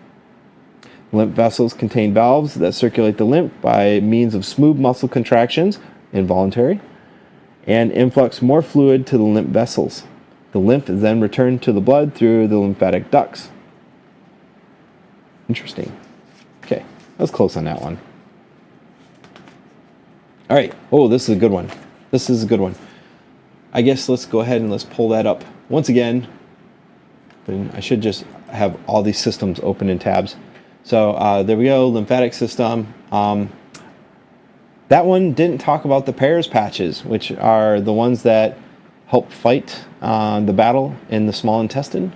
Lymph vessels contain valves that circulate the lymph by means of smooth muscle contractions, involuntary, and influx more fluid to the lymph vessels. The lymph is then returned to the blood through the lymphatic ducts. Interesting. Okay, that was close on that one. All right. Oh, this is a good one. This is a good one. I guess let's go ahead and let's pull that up once again. And I should just have all these systems open in tabs. So there we go, lymphatic system. That one didn't talk about the Peyer's patches, which are the ones that help fight the battle in the small intestine.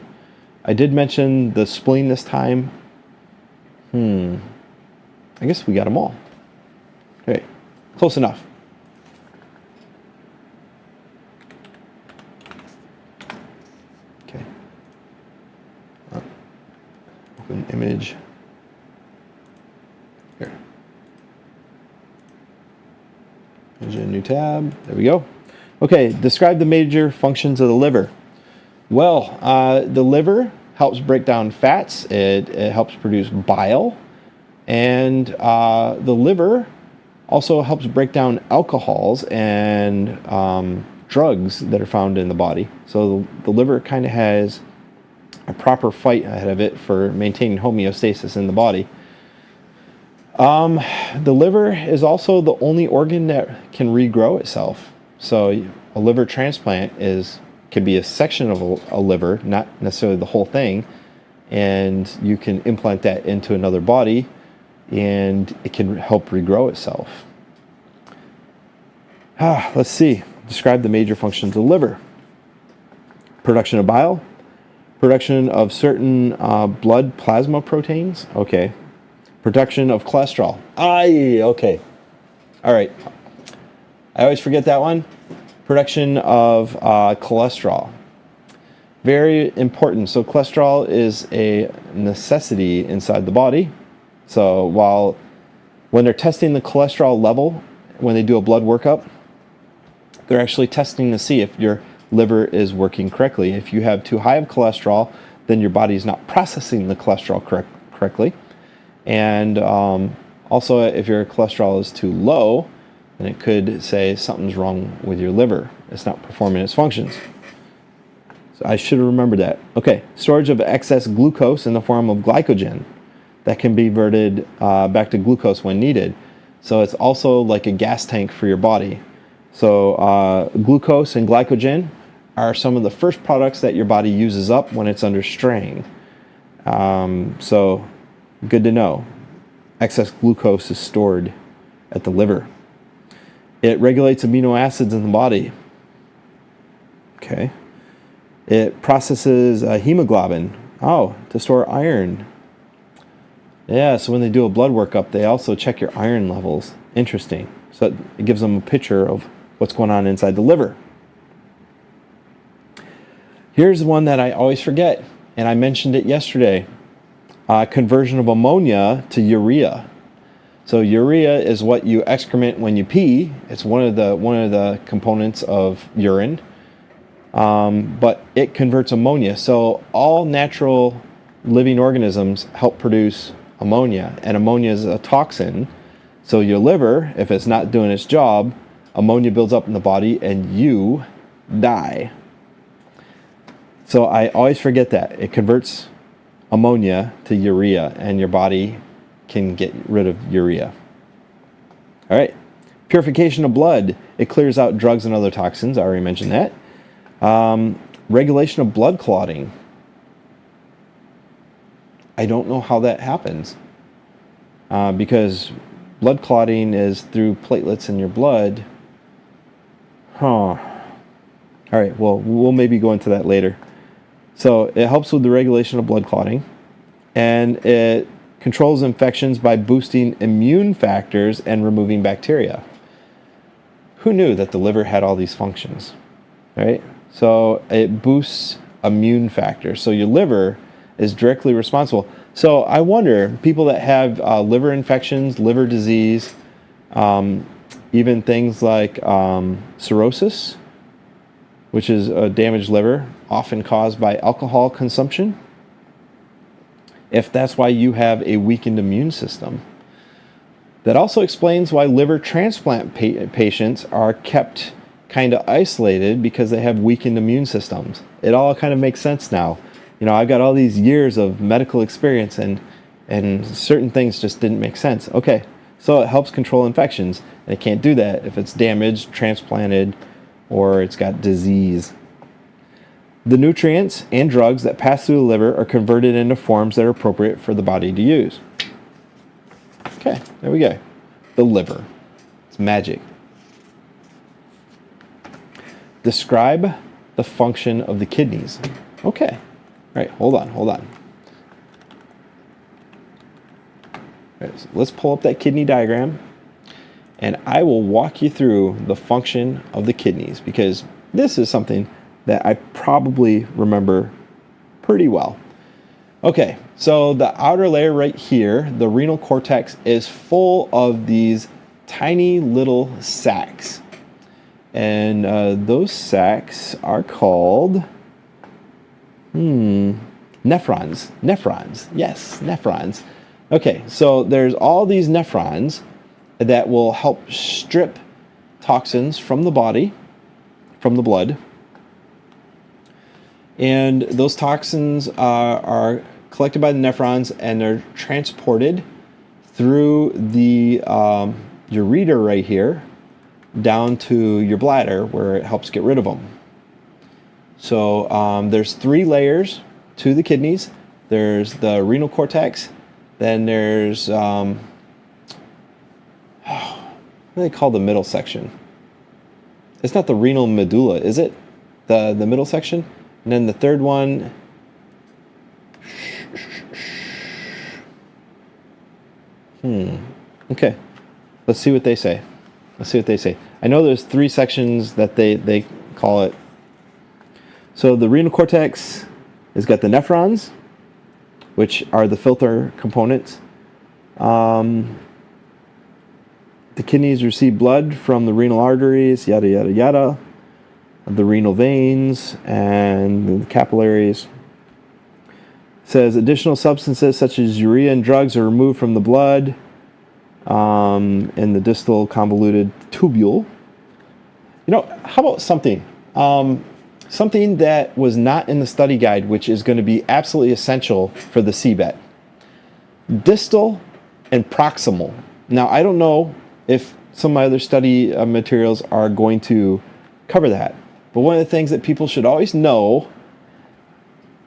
I did mention the spleen this time. I guess we got them all. Okay, close enough. Okay. Open image. Here. There's a new tab. There we go. Okay, describe the major functions of the liver. Well, the liver helps break down fats. It helps produce bile. And the liver also helps break down alcohols and drugs that are found in the body. So the liver kind of has a proper fight ahead of it for maintaining homeostasis in the body. The liver is also the only organ that can regrow itself. So a liver transplant can be a section of a liver, not necessarily the whole thing, and you can implant that into another body, and it can help regrow itself. Let's see. Describe the major functions of the liver. Production of bile, production of certain blood plasma proteins. Okay. Production of cholesterol. Okay. All right. I always forget that one. Production of cholesterol. Very important. So cholesterol is a necessity inside the body. So when they're testing the cholesterol level, when they do a blood workup, they're actually testing to see if your liver is working correctly. If you have too high of cholesterol, then your body is not processing the cholesterol correctly. And also, if your cholesterol is too low, then it could say something's wrong with your liver. It's not performing its functions. So I should remember that. Okay, storage of excess glucose in the form of glycogen that can be converted back to glucose when needed. So it's also like a gas tank for your body. So glucose and glycogen are some of the first products that your body uses up when it's under strain. So good to know. Excess glucose is stored at the liver. It regulates amino acids in the body. Okay. It processes hemoglobin. Oh, to store iron. Yeah, so when they do a blood workup, they also check your iron levels. Interesting. So it gives them a picture of what's going on inside the liver. Here's one that I always forget, and I mentioned it yesterday. Conversion of ammonia to urea. So urea is what you excrement when you pee. It's one of the components of urine. But it converts ammonia. So all natural living organisms help produce ammonia, and ammonia is a toxin. So your liver, if it's not doing its job, ammonia builds up in the body and you die. So I always forget that. It converts ammonia to urea, and your body can get rid of urea. All right. Purification of blood. It clears out drugs and other toxins. I already mentioned that. Regulation of blood clotting. I don't know how that happens, because blood clotting is through platelets in your blood. All right, well, we'll maybe go into that later. So it helps with the regulation of blood clotting, and it controls infections by boosting immune factors and removing bacteria. Who knew that the liver had all these functions, right? So it boosts immune factors. So your liver is directly responsible. So I wonder, people that have liver infections, liver disease, even things like cirrhosis, which is a damaged liver, often caused by alcohol consumption, if that's why you have a weakened immune system. That also explains why liver transplant patients are kept kind of isolated, because they have weakened immune systems. It all kind of makes sense now. You know, I've got all these years of medical experience, and certain things just didn't make sense. Okay, so it helps control infections, and it can't do that if it's damaged, transplanted, or it's got disease. The nutrients and drugs that pass through the liver are converted into forms that are appropriate for the body to use. Okay, there we go. The liver. It's magic. Describe the function of the kidneys. Okay. All right, hold on. All right, so let's pull up that kidney diagram, and I will walk you through the function of the kidneys, because this is something that I probably remember pretty well. Okay, so the outer layer right here, the renal cortex, is full of these tiny little sacs. And those sacs are called nephrons. Nephrons, yes, nephrons. Okay, so there's all these nephrons that will help strip toxins from the body, from the blood. And those toxins are collected by the nephrons, and they're transported through the ureter right here down to your bladder, where it helps get rid of them. So there's 3 layers to the kidneys. There's the renal cortex, then there's what do they call the middle section? It's not the renal medulla, is it? The middle section? And then the third one, okay, let's see what they say. I know there's 3 sections that they call it. So the renal cortex has got the nephrons, which are the filter components. The kidneys receive blood from the renal arteries, yada, yada, yada. The renal veins and the capillaries. It says additional substances such as urea and drugs are removed from the blood in the distal convoluted tubule. You know, how about something? Something that was not in the study guide, which is going to be absolutely essential for the CBET. Distal and proximal. Now, I don't know if some of my other study materials are going to cover that, But one of the things that people should always know,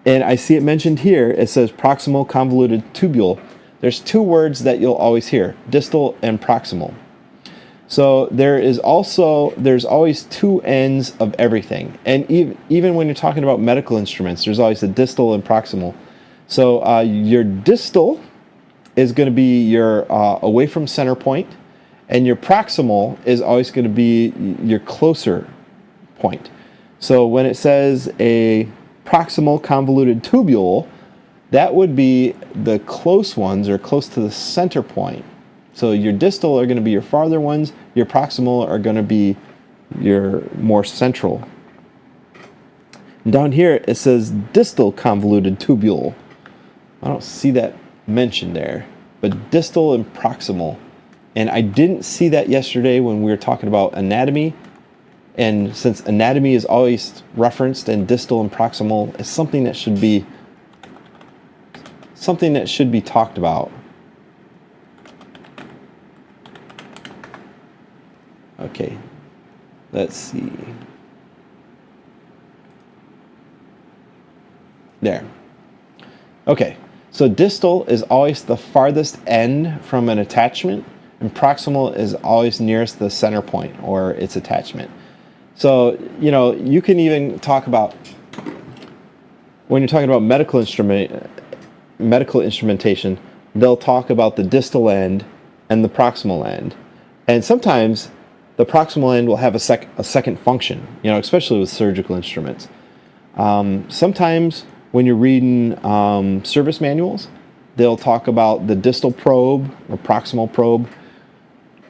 and I see it mentioned here, it says proximal convoluted tubule. There's two words that you'll always hear, distal and proximal. So there's always two ends of everything. And even when you're talking about medical instruments, there's always the distal and proximal. So your distal is going to be your away from center point, and your proximal is always going to be your closer point. So when it says a proximal convoluted tubule, that would be the close ones, or close to the center point. So your distal are going to be your farther ones, your proximal are going to be your more central. And down here it says distal convoluted tubule. I don't see that mentioned there, but distal and proximal. And I didn't see that yesterday when we were talking about anatomy. And since anatomy is always referenced and distal and proximal is something that should be talked about. Okay, let's see. There. Okay, so distal is always the farthest end from an attachment, and proximal is always nearest the center point or its attachment. So, you know, you can even talk about, when you're talking about medical instrumentation, they'll talk about the distal end and the proximal end. And sometimes the proximal end will have a second function, you know, especially with surgical instruments. Sometimes when you're reading service manuals, they'll talk about the distal probe or proximal probe,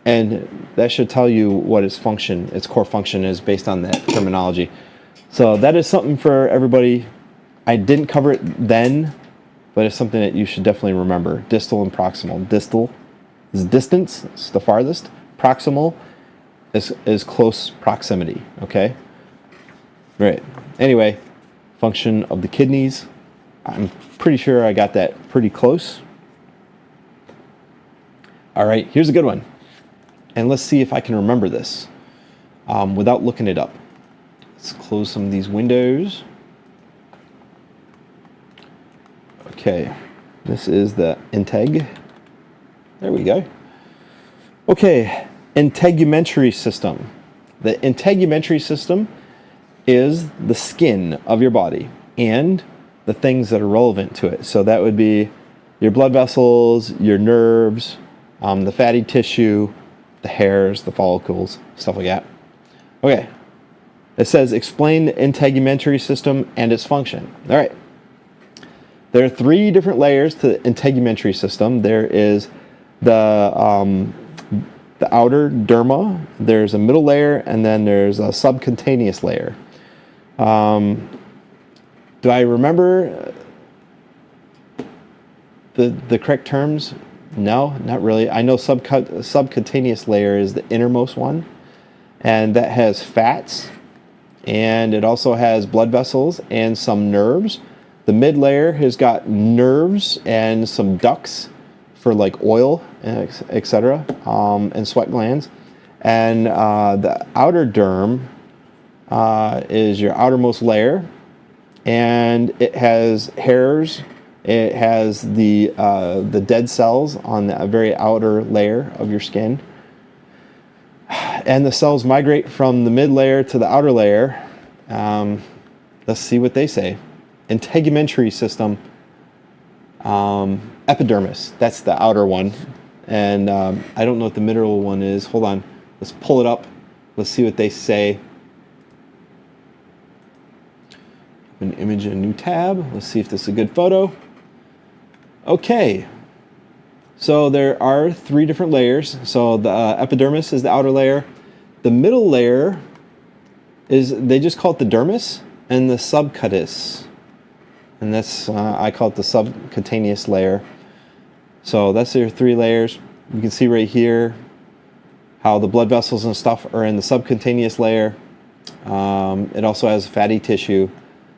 and that should tell you what its function, its core function is based on that terminology. So that is something for everybody. I didn't cover it then, but it's something that you should definitely remember. Distal and proximal. Distal is distance, it's the farthest. Proximal is close proximity, okay? Right. Anyway, function of the kidneys. I'm pretty sure I got that pretty close. All right, here's a good one. And let's see if I can remember this without looking it up. Let's close some of these windows. Okay, this is the integ. There we go. Okay, integumentary system. The integumentary system is the skin of your body and the things that are relevant to it. So that would be your blood vessels, your nerves, the fatty tissue, the hairs, the follicles, stuff like that. Okay, it says explain the integumentary system and its function. All right, there are three different layers to the integumentary system. There is the outer derma, there's a middle layer, and then there's a subcutaneous layer. Do I remember the correct terms? No, not really. I know subcutaneous layer is the innermost one, and that has fats, and it also has blood vessels and some nerves. The mid layer has got nerves and some ducts for like oil, etc., and sweat glands. And the outer derm is your outermost layer, and it has hairs. It has the dead cells on the very outer layer of your skin. And the cells migrate from the mid layer to the outer layer. Let's see what they say. Integumentary system. Epidermis, that's the outer one. And I don't know what the middle one is. Hold on, let's pull it up. Let's see what they say. An image in a new tab. Let's see if this is a good photo. Okay, so there are three different layers. So the epidermis is the outer layer. The middle layer is, they just call it the dermis, and the subcutis. And that's, I call it the subcutaneous layer. So that's your three layers. You can see right here how the blood vessels and stuff are in the subcutaneous layer. It also has fatty tissue.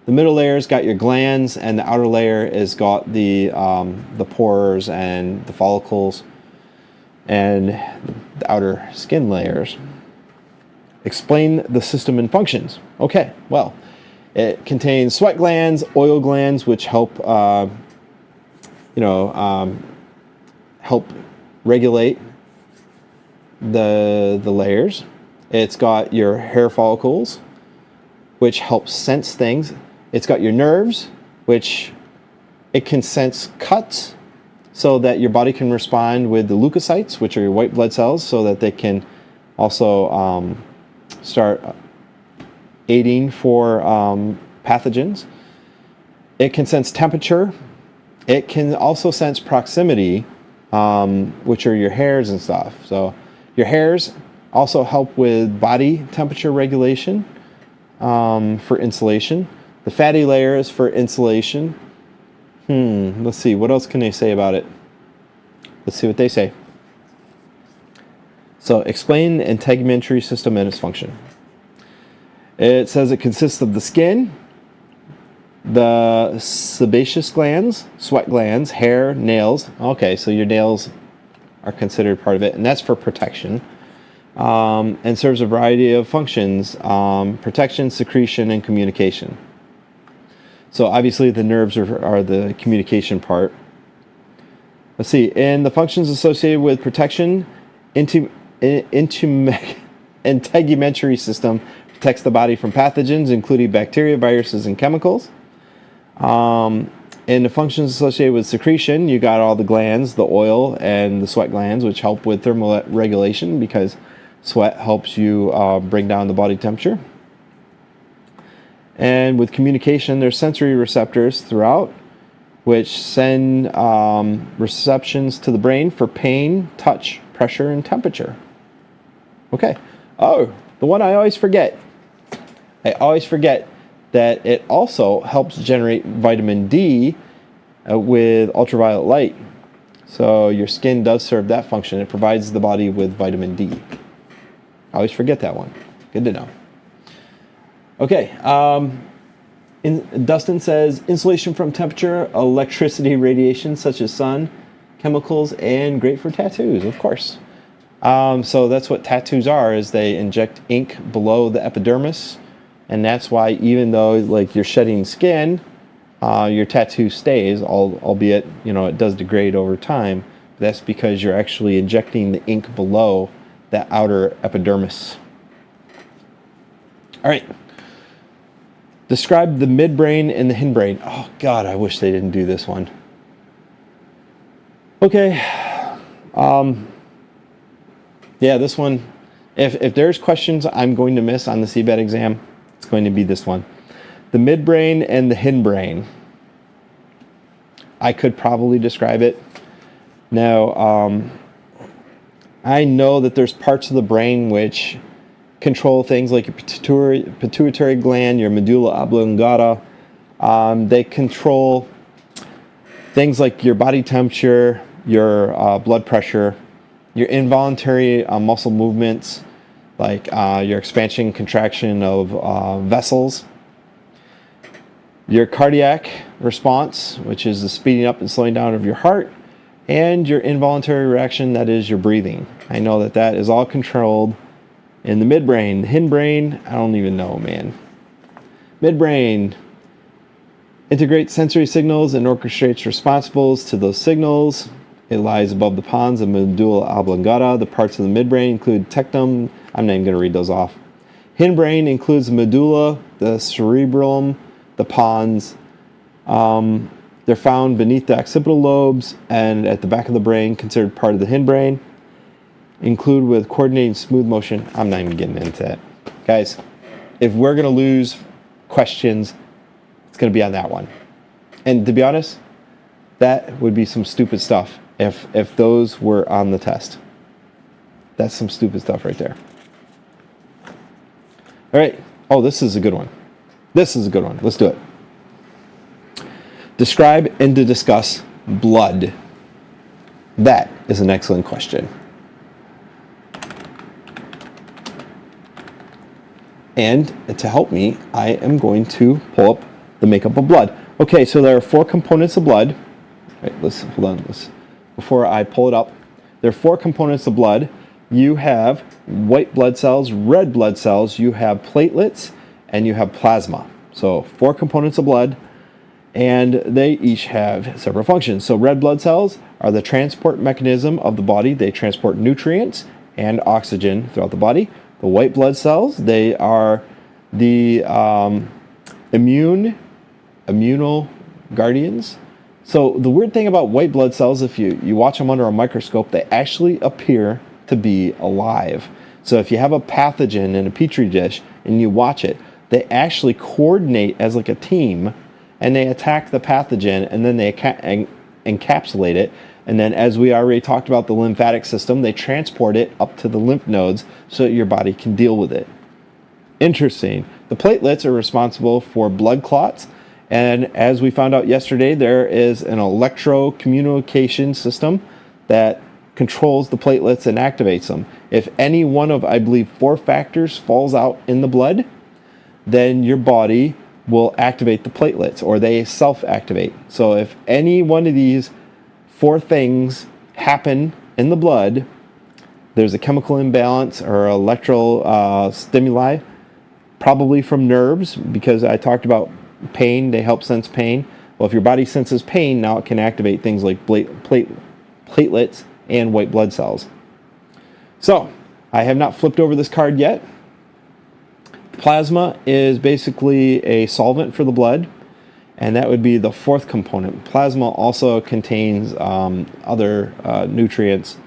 The middle layer's got your glands, and the outer layer has got the pores and the follicles and the outer skin layers. Explain the system and functions. Okay, well, it contains sweat glands, oil glands, which help, help regulate the layers. It's got your hair follicles, which helps sense things. It's got your nerves, which it can sense cuts so that your body can respond with the leukocytes, which are your white blood cells, so that they can also start aiding for pathogens. It can sense temperature. It can also sense proximity, which are your hairs and stuff. So your hairs also help with body temperature regulation for insulation. The fatty layer is for insulation. Let's see, what else can they say about it? Let's see what they say. So explain the integumentary system and its function. It says it consists of the skin, the sebaceous glands, sweat glands, hair, nails. Okay, so your nails are considered part of it, and that's for protection. And serves a variety of functions, protection, secretion, and communication. So obviously the nerves are the communication part. Let's see, in the functions associated with protection, integumentary system protects the body from pathogens, including bacteria, viruses, and chemicals. In the functions associated with secretion, you got all the glands, the oil, and the sweat glands, which help with thermal regulation because sweat helps you bring down the body temperature. And with communication, there's sensory receptors throughout, which send receptions to the brain for pain, touch, pressure, and temperature. Okay. Oh, the one I always forget. I always forget that it also helps generate vitamin D with ultraviolet light. So your skin does serve that function. It provides the body with vitamin D. I always forget that one. Good to know. Okay, Dustin says, insulation from temperature, electricity, radiation such as sun, chemicals, and great for tattoos, of course. So that's what tattoos are, is they inject ink below the epidermis, and that's why even though like you're shedding skin, your tattoo stays, albeit, it does degrade over time. That's because you're actually injecting the ink below that outer epidermis. All right. Describe the midbrain and the hindbrain. Oh, God, I wish they didn't do this one. Okay. Yeah, this one, if there's questions I'm going to miss on the CBET exam, it's going to be this one. The midbrain and the hindbrain. I could probably describe it. Now, I know that there's parts of the brain which control things like your pituitary gland, your medulla oblongata. They control things like your body temperature, your blood pressure, your involuntary muscle movements, like your expansion, contraction of vessels, your cardiac response, which is the speeding up and slowing down of your heart, and your involuntary reaction, that is your breathing. I know that is all controlled in the midbrain. The hindbrain, I don't even know, man. Midbrain integrates sensory signals and orchestrates responsibles to those signals. It lies above the pons of medulla oblongata. The parts of the midbrain include tectum. I'm not even going to read those off. Hindbrain includes the medulla, the cerebellum, the pons. They're found beneath the occipital lobes and at the back of the brain, considered part of the hindbrain. Include with coordinating smooth motion. I'm not even getting into that. Guys, if we're going to lose questions, it's going to be on that one. And to be honest, that would be some stupid stuff if those were on the test. That's some stupid stuff right there. All right. Oh, this is a good one. This is a good one. Let's do it. Describe and to discuss blood. That is an excellent question. And to help me, I am going to pull up the makeup of blood. Okay, so there are 4 components of blood. All right, hold on. Before I pull it up, there are 4 components of blood. you have white blood cells, red blood cells, you have platelets, and you have plasma. So 4 components of blood, and they each have several functions. So red blood cells are the transport mechanism of the body. They transport nutrients and oxygen throughout the body. The white blood cells, they are the immunal guardians. So the weird thing about white blood cells, if you watch them under a microscope, they actually appear to be alive. So if you have a pathogen in a petri dish and you watch it, they actually coordinate as like a team, and they attack the pathogen, and then they encapsulate it. And then, as we already talked about the lymphatic system, they transport it up to the lymph nodes so that your body can deal with it. Interesting. The platelets are responsible for blood clots. And as we found out yesterday, there is an electrocommunication system that controls the platelets and activates them. If any one of, I believe, 4 factors falls out in the blood, then your body will activate the platelets, or they self-activate. So if any one of these 4 things happen in the blood, there's a chemical imbalance or electrical stimuli, probably from nerves, because I talked about pain, they help sense pain. Well, if your body senses pain, now it can activate things like platelets and white blood cells. So, I have not flipped over this card yet. Plasma is basically a solvent for the blood, and that would be the 4th component. Plasma also contains other nutrients,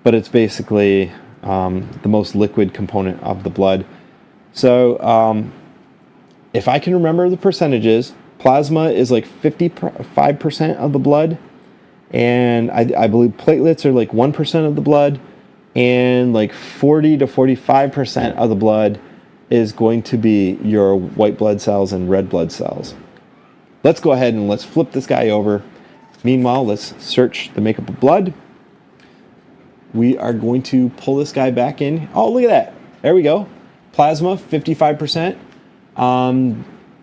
but it's basically the most liquid component of the blood. So if I can remember the percentages, plasma is like 55% of the blood, and I believe platelets are like 1% of the blood, and like 40 to 45% of the blood is going to be your white blood cells and red blood cells. Let's go ahead and let's flip this guy over. Meanwhile, let's search the makeup of blood. We are going to pull this guy back in. Oh, look at that. There we go. Plasma, 55%.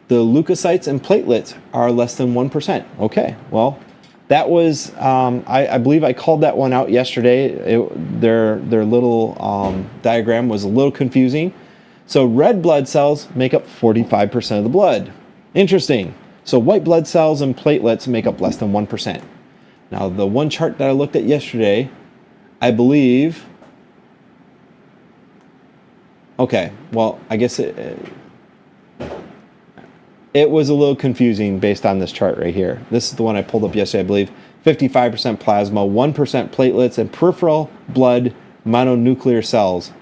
The leukocytes and platelets are less than 1%. Okay, well, that was, I believe I called that one out yesterday. Their little diagram was a little confusing. So red blood cells make up 45% of the blood. Interesting. So white blood cells and platelets make up less than 1%. Now, the one chart that I looked at yesterday, I believe, okay, well, I guess it was a little confusing based on this chart right here. This is the one I pulled up yesterday, I believe. 55% plasma, 1% platelets, and peripheral blood mononuclear cells.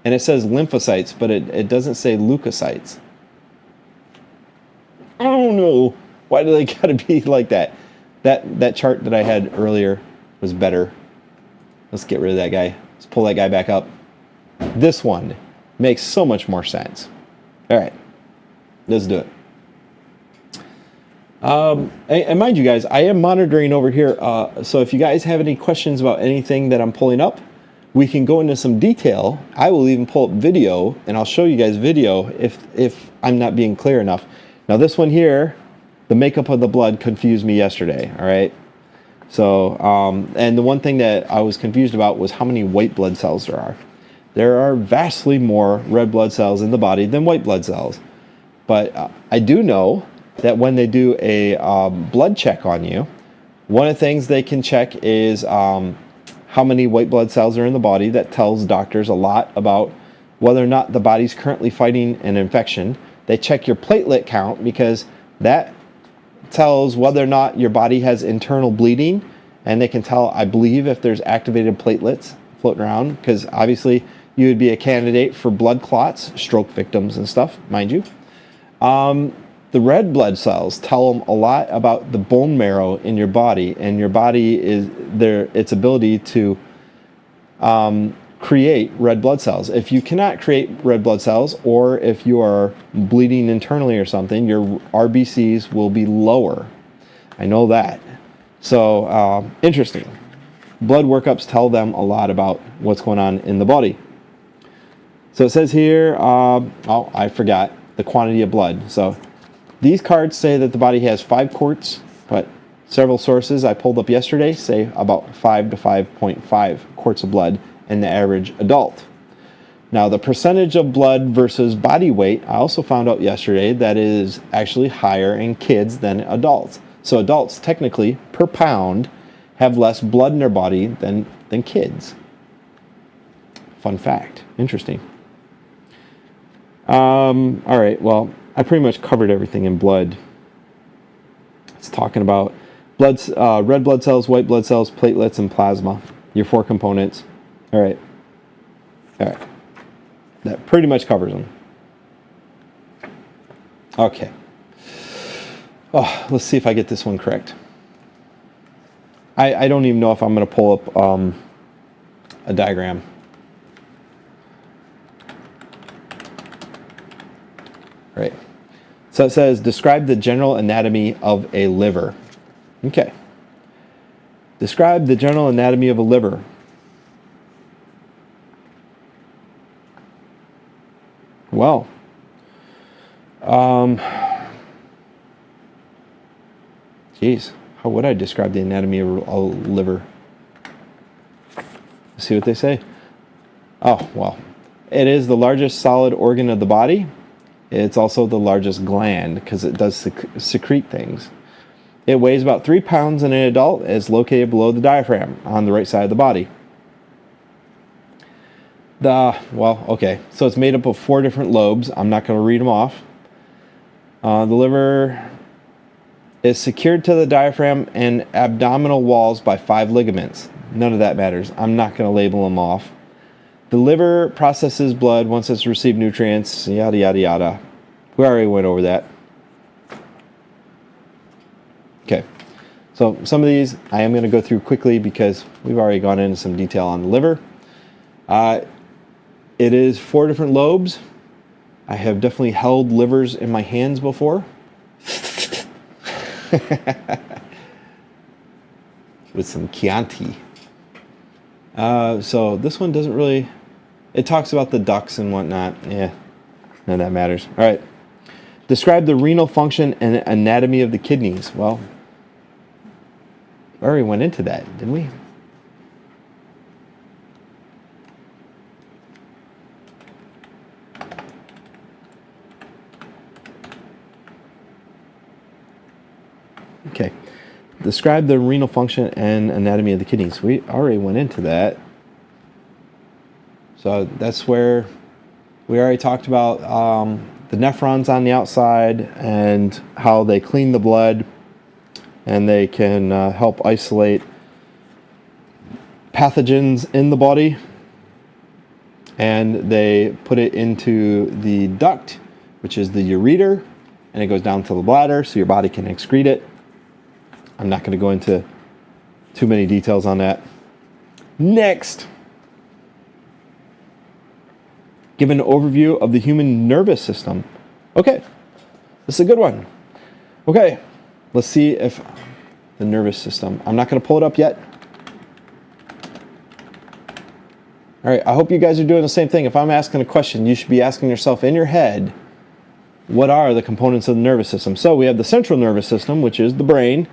And it says lymphocytes, but it doesn't say leukocytes. I don't know. Why do they gotta be like that? That chart that I had earlier was better. Let's get rid of that guy. Let's pull that guy back up. This one makes so much more sense. All right, let's do it. And mind you guys, I am monitoring over here. So if you guys have any questions about anything that I'm pulling up, we can go into some detail. I will even pull up video, and I'll show you guys video if I'm not being clear enough. Now this one here, the makeup of the blood confused me yesterday, all right? So, and the one thing that I was confused about was how many white blood cells there are. There are vastly more red blood cells in the body than white blood cells. But I do know that when they do a blood check on you, one of the things they can check is how many white blood cells are in the body. That tells doctors a lot about whether or not the body's currently fighting an infection. They check your platelet count because that tells whether or not your body has internal bleeding, and they can tell, I believe, if there's activated platelets floating around, because obviously you would be a candidate for blood clots, stroke victims and stuff, mind you. The red blood cells tell them a lot about the bone marrow in your body, and your body is its ability to create red blood cells. If you cannot create red blood cells, or if you are bleeding internally or something, your RBCs will be lower. I know that. So interesting. Blood workups tell them a lot about what's going on in the body. So it says here, oh, I forgot the quantity of blood. So these cards say that the body has 5 quarts, but Several sources I pulled up yesterday say about 5 to 5.5 quarts of blood in the average adult. Now, the percentage of blood versus body weight, I also found out yesterday that is actually higher in kids than adults. So adults, technically, per pound, have less blood in their body than kids. Fun fact. Interesting. All right, well, I pretty much covered everything in blood. It's talking about red blood cells, white blood cells, platelets, and plasma. Your 4 components. All right. That pretty much covers them. Okay. Oh, let's see if I get this one correct. I don't even know if I'm going to pull up a diagram. Right. So it says, describe the general anatomy of a liver. Okay. Describe the general anatomy of a liver. Well, geez, how would I describe the anatomy of a liver? Let's see what they say. Oh, well, it is the largest solid organ of the body. It's also the largest gland because it does secrete things. It weighs about 3 pounds in an adult. It's located below the diaphragm on the right side of the body. Okay, so it's made up of 4 different lobes. I'm not going to read them off. The liver is secured to the diaphragm and abdominal walls by 5 ligaments. None of that matters. I'm not going to label them off. The liver processes blood once it's received nutrients, yada, yada, yada. We already went over that. Okay, so some of these I am going to go through quickly because we've already gone into some detail on the liver. It is 4 different lobes. I have definitely held livers in my hands before. With some Chianti. So this one doesn't really, it talks about the ducts and whatnot. Yeah, none of that matters. All right. Describe the renal function and anatomy of the kidneys. Well, we already went into that, didn't we? Okay. Describe the renal function and anatomy of the kidneys. We already went into that. So that's where we already talked about the nephrons on the outside and how they clean the blood and they can help isolate pathogens in the body. And they put it into the duct, which is the ureter, and it goes down to the bladder so your body can excrete it. I'm not going to go into too many details on that. Next, give an overview of the human nervous system. Okay, this is a good one. Okay, let's see if the nervous system, I'm not going to pull it up yet. All right, I hope you guys are doing the same thing. If I'm asking a question, you should be asking yourself in your head, what are the components of the nervous system? So we have the central nervous system, which is the brain,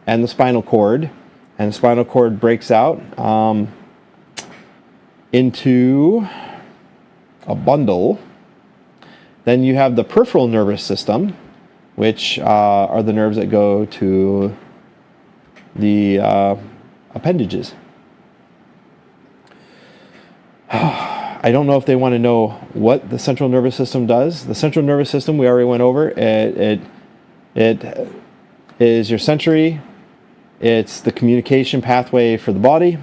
and the spinal cord, and the spinal cord breaks out into a bundle. Then you have the peripheral nervous system, which are the nerves that go to the appendages. I don't know if they want to know what the central nervous system does. The central nervous system, we already went over. It is your sensory. It's the communication pathway for the body.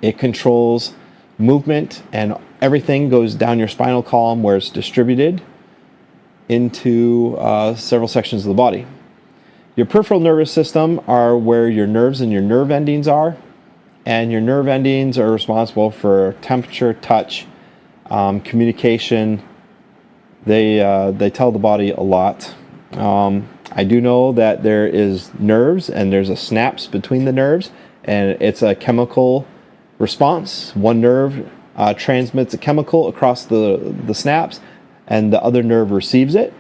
It controls movement, and everything goes down your spinal column where it's distributed into several sections of the body. Your peripheral nervous system are where your nerves and your nerve endings are, and your nerve endings are responsible for temperature, touch, communication. They tell the body a lot. I do know that there is nerves and there's a synapse between the nerves, and it's a chemical response. One nerve transmits a chemical across the synapse, and the other nerve receives it.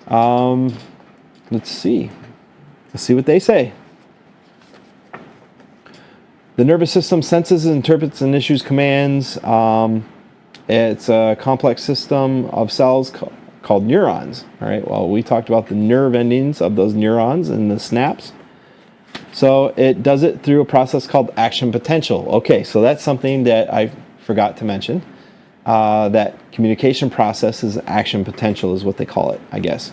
Let's see. Let's see what they say. The nervous system senses, interprets, and issues commands. It's a complex system of cells called neurons. All right, well, we talked about the nerve endings of those neurons and the snaps. So it does it through a process called action potential. Okay, so that's something that I forgot to mention. That communication process is action potential is what they call it, I guess.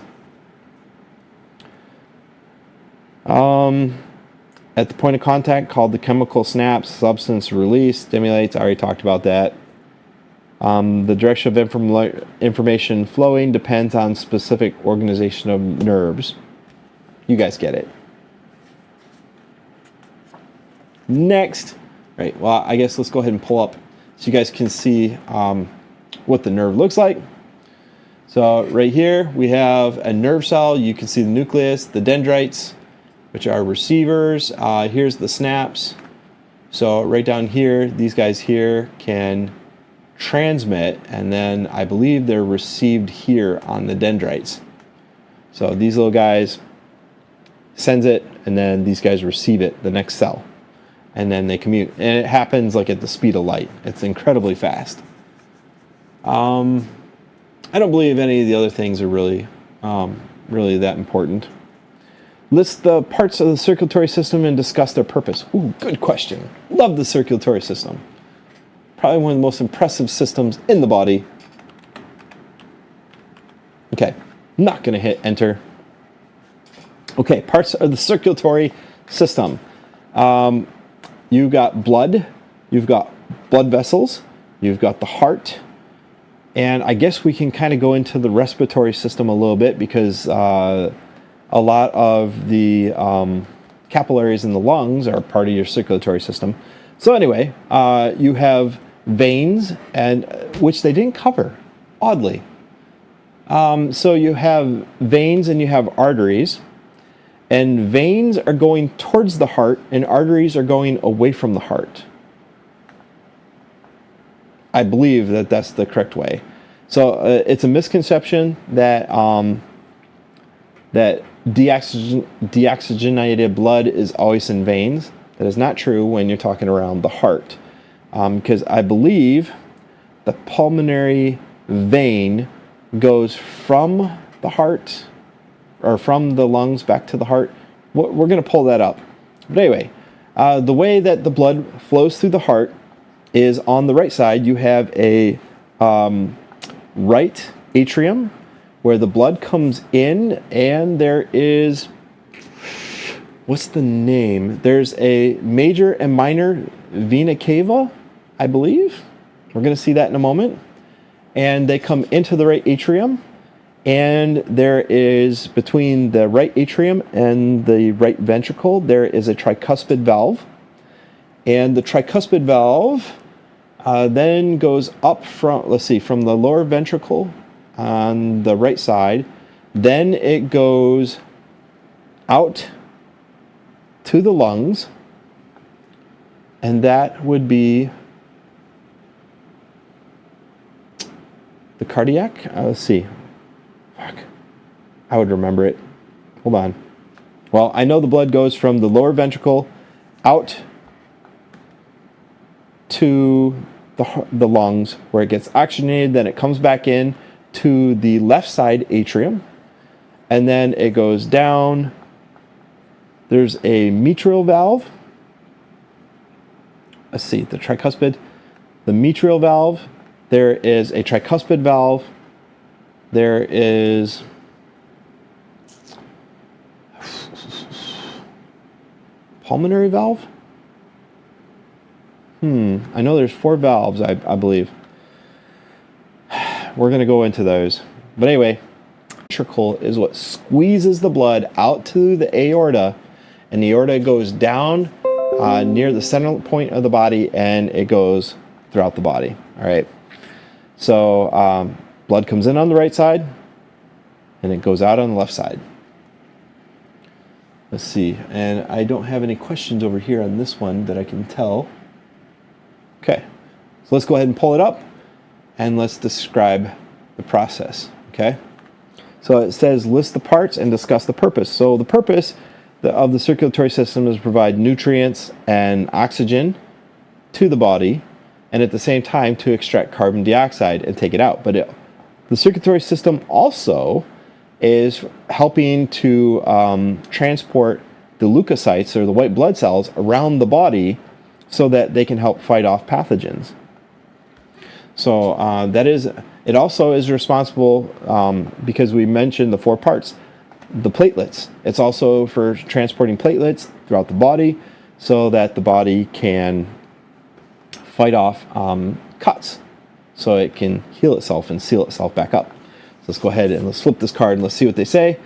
At the point of contact, called the chemical snaps, substance release, stimulates. I already talked about that. The direction of information flowing depends on specific organization of nerves. You guys get it. Next, right, well, I guess let's go ahead and pull up so you guys can see what the nerve looks like. So right here, we have a nerve cell. You can see the nucleus, the dendrites, which are receivers. Here's the snaps. So right down here, these guys here can transmit, and then I believe they're received here on the dendrites. So these little guys sends it, and then these guys receive it, the next cell. And then they commute. And it happens like at the speed of light. It's incredibly fast. I don't believe any of the other things are really that important. List the parts of the circulatory system and discuss their purpose. Ooh, good question. Love the circulatory system. Probably one of the most impressive systems in the body. Okay, not going to hit enter. Okay, parts of the circulatory system. You've got blood, you've got blood vessels, you've got the heart, and I guess we can kind of go into the respiratory system a little bit because a lot of the capillaries in the lungs are part of your circulatory system. So anyway, you have veins, and which they didn't cover, oddly. So you have veins and you have arteries, and veins are going towards the heart and arteries are going away from the heart. I believe that that's the correct way. So it's a misconception that that deoxygenated blood is always in veins. That is not true when you're talking around the heart, because I believe the pulmonary vein goes from the heart or from the lungs back to the heart. We're going to pull that up. But anyway, the way that the blood flows through the heart is on the right side. You have a right atrium where the blood comes in, and there is, what's the name? There's a major and minor vena cava, I believe. We're going to see that in a moment. And they come into the right atrium, and there is, between the right atrium and the right ventricle, there is a tricuspid valve. And the tricuspid valve then goes up from, let's see, from the lower ventricle on the right side, then it goes out to the lungs, and that would be the cardiac. Let's see. Fuck. I would remember it. Hold on. Well, I know the blood goes from the lower ventricle out to the lungs where it gets oxygenated, then it comes back in to the left side atrium, and then it goes down. There's a mitral valve. Let's see, the tricuspid, the mitral valve. There is a tricuspid valve. There is pulmonary valve. I know there's 4 valves, I believe. We're going to go into those. But anyway, ventricle is what squeezes the blood out to the aorta, and the aorta goes down near the center point of the body, and it goes throughout the body. All right. So blood comes in on the right side, and it goes out on the left side. Let's see. And I don't have any questions over here on this one that I can tell. Okay. So let's go ahead and pull it up, and let's describe the process. Okay. So it says list the parts and discuss the purpose. So the purpose of the circulatory system is to provide nutrients and oxygen to the body, and at the same time to extract carbon dioxide and take it out. But the circulatory system also is helping to transport the leukocytes, or the white blood cells, around the body so that they can help fight off pathogens. So it also is responsible, because we mentioned the 4 parts, the platelets. It's also for transporting platelets throughout the body so that the body can fight off cuts, so it can heal itself and seal itself back up. So let's go ahead and let's flip this card and let's see what they say.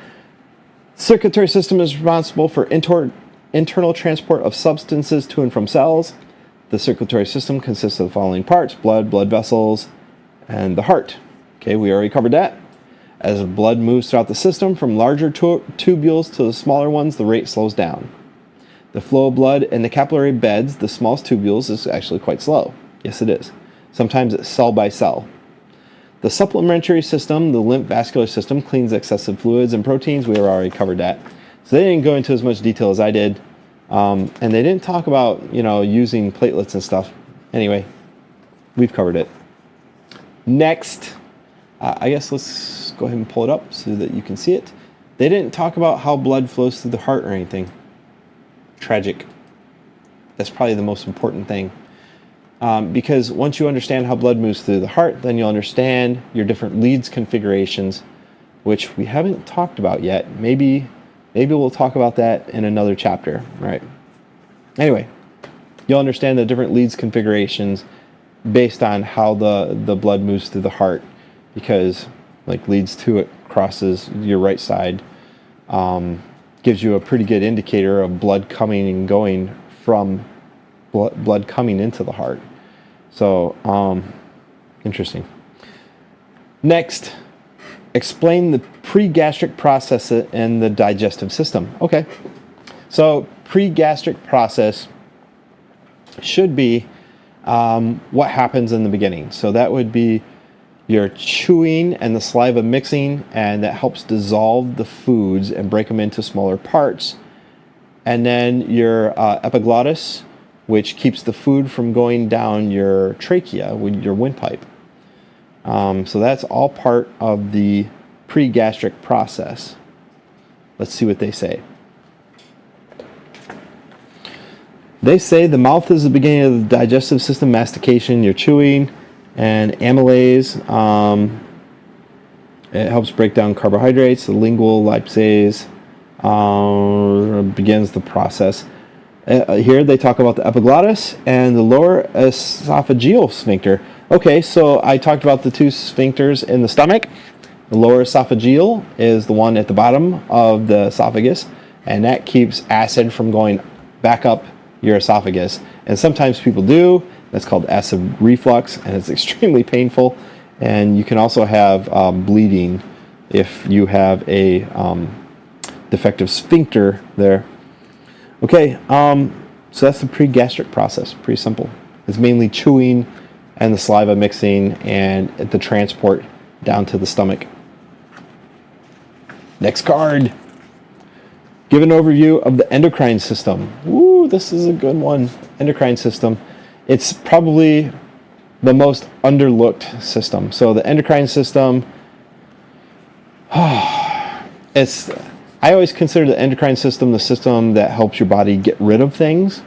Circulatory system is responsible for internal transport of substances to and from cells. The circulatory system consists of the following parts: blood, blood vessels, and the heart. Okay, we already covered that. As blood moves throughout the system from larger tubules to the smaller ones, the rate slows down. The flow of blood in the capillary beds, the smallest tubules, is actually quite slow. Yes, it is. Sometimes it's cell by cell. The supplementary system, the lymph vascular system, cleans excessive fluids and proteins. We already covered that. So they didn't go into as much detail as I did. And they didn't talk about, using platelets and stuff. Anyway, we've covered it. Next, I guess let's go ahead and pull it up so that you can see it. They didn't talk about how blood flows through the heart or anything. Tragic. That's probably the most important thing. Because once you understand how blood moves through the heart, then you'll understand your different leads configurations, which we haven't talked about yet. Maybe we'll talk about that in another chapter. All right. Anyway, you'll understand the different leads configurations based on how the blood moves through the heart, because like leads 2, it crosses your right side, gives you a pretty good indicator of blood coming and going from blood coming into the heart. So interesting. Next, explain the pre-gastric process in the digestive system. Okay, so pre-gastric process should be what happens in the beginning. So that would be your chewing and the saliva mixing, and that helps dissolve the foods and break them into smaller parts. And then your epiglottis, which keeps the food from going down your trachea, with your windpipe. So that's all part of the pre-gastric process. Let's see what they say. They say the mouth is the beginning of the digestive system, mastication, your chewing, and amylase. It helps break down carbohydrates. The lingual lipase begins the process. Here they talk about the epiglottis and the lower esophageal sphincter. Okay, so I talked about the 2 sphincters in the stomach. The lower esophageal is the one at the bottom of the esophagus, and that keeps acid from going back up your esophagus. And sometimes people do. That's called acid reflux, and it's extremely painful. And you can also have bleeding if you have a defective sphincter there. Okay, so that's the pre-gastric process. Pretty simple. It's mainly chewing and the saliva mixing and the transport down to the stomach. Next card. Give an overview of the endocrine system. Ooh, this is a good one. Endocrine system. It's probably the most underlooked system. So the endocrine system, I always consider the endocrine system the system that helps your body get rid of things.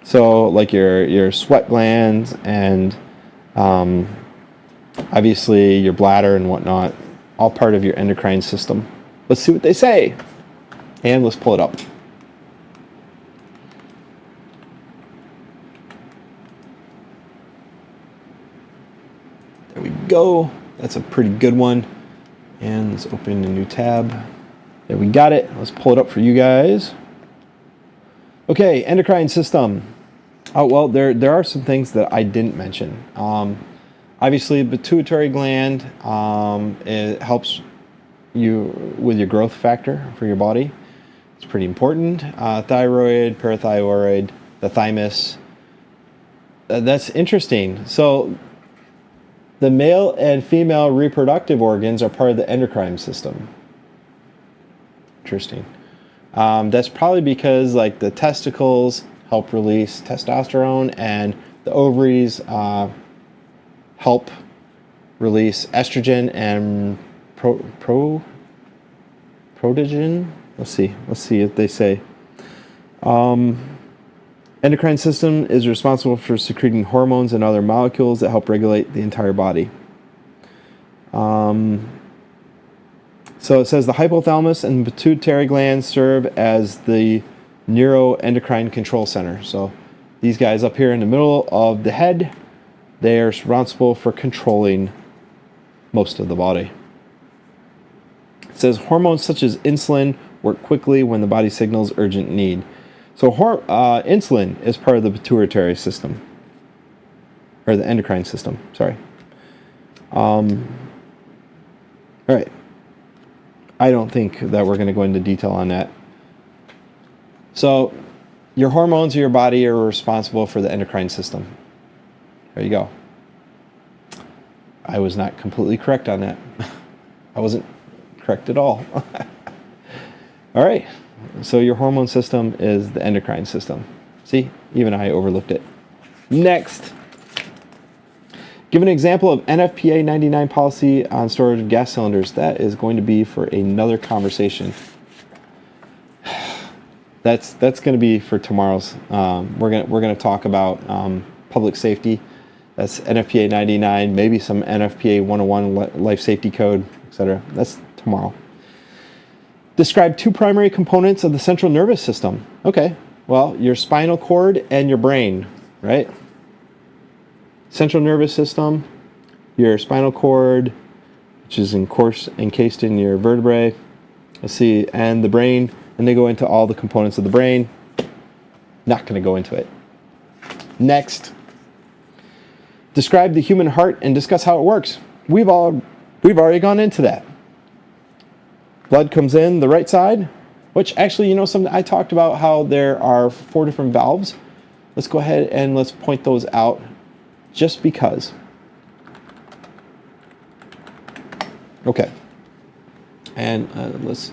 So like your sweat glands and obviously your bladder and whatnot, all part of your endocrine system. Let's see what they say. And let's pull it up. There we go. That's a pretty good one. And let's open a new tab. There, we got it. Let's pull it up for you guys. Okay, endocrine system. Oh, well, there are some things that I didn't mention. Obviously, pituitary gland, it helps you with your growth factor for your body. It's pretty important. Thyroid, parathyroid, the thymus. That's interesting. So the male and female reproductive organs are part of the endocrine system. Interesting. That's probably because like the testicles help release testosterone, and the ovaries help release estrogen and protogen. Let's see if they say. Endocrine system is responsible for secreting hormones and other molecules that help regulate the entire body. So it says the hypothalamus and pituitary glands serve as the neuroendocrine control center. So these guys up here in the middle of the head, they are responsible for controlling most of the body. It says hormones such as insulin work quickly when the body signals urgent need. So insulin is part of the pituitary system, or the endocrine system, sorry. All right. I don't think that we're going to go into detail on that. So your hormones in your body are responsible for the endocrine system. There you go. I was not completely correct on that. I wasn't correct at all. All right. So your hormone system is the endocrine system. See, even I overlooked it. Next. Give an example of NFPA 99 policy on storage of gas cylinders. That is going to be for another conversation. That's going to be for tomorrow's. We're going to talk about public safety. That's NFPA 99, maybe some NFPA 101 life safety code, etc. That's tomorrow. Describe two primary components of the central nervous system. Okay, well, your spinal cord and your brain, right? Central nervous system, your spinal cord, which is encased in your vertebrae. Let's see, and the brain, and they go into all the components of the brain. Not going to go into it. Next, describe the human heart and discuss how it works. We've already gone into that. Blood comes in the right side, which actually, you know, something I talked about how there are 4 different valves. Let's go ahead and let's point those out. Just because. Okay. And let's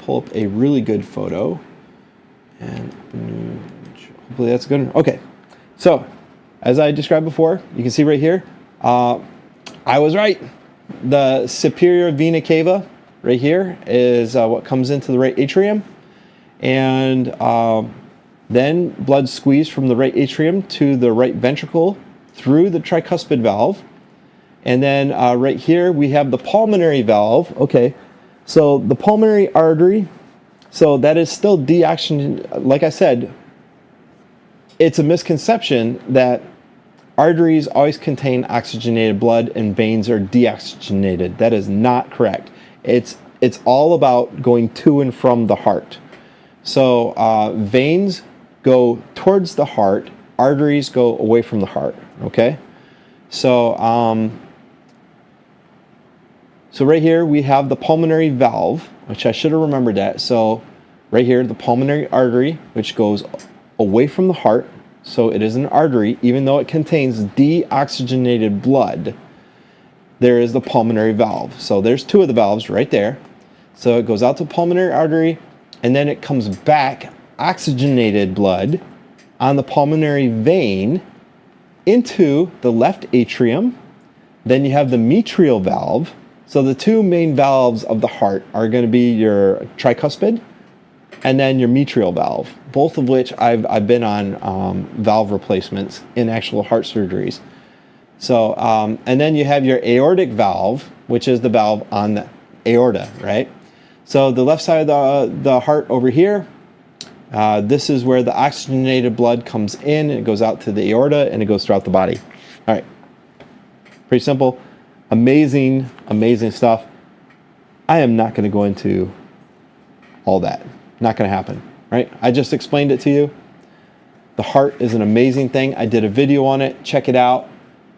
pull up a really good photo. And hopefully that's good. Okay. So, as I described before, you can see right here, I was right. The superior vena cava right here is what comes into the right atrium. And then blood squeezed from the right atrium to the right ventricle through the tricuspid valve. And then right here we have the pulmonary valve. Okay, so the pulmonary artery, so that is still deoxygenated. Like I said, it's a misconception that arteries always contain oxygenated blood and veins are deoxygenated. That is not correct. It's all about going to and from the heart. So veins go towards the heart, arteries go away from the heart. Okay, so so right here we have the pulmonary valve, which I should have remembered that. So right here, the pulmonary artery, which goes away from the heart. So it is an artery, even though it contains deoxygenated blood. There is the pulmonary valve. So there's 2 of the valves right there. So it goes out to the pulmonary artery, and then it comes back, oxygenated blood, on the pulmonary vein into the left atrium. Then you have the mitral valve. So the 2 main valves of the heart are going to be your tricuspid and then your mitral valve, both of which I've been on valve replacements in actual heart surgeries. So, and then you have your aortic valve, which is the valve on the aorta, right? So the left side of the heart over here, this is where the oxygenated blood comes in, and it goes out to the aorta, and it goes throughout the body. All right, pretty simple. Amazing, amazing stuff. I am not going to go into all that. Not going to happen, right? I just explained it to you. The heart is an amazing thing. I did a video on it. Check it out.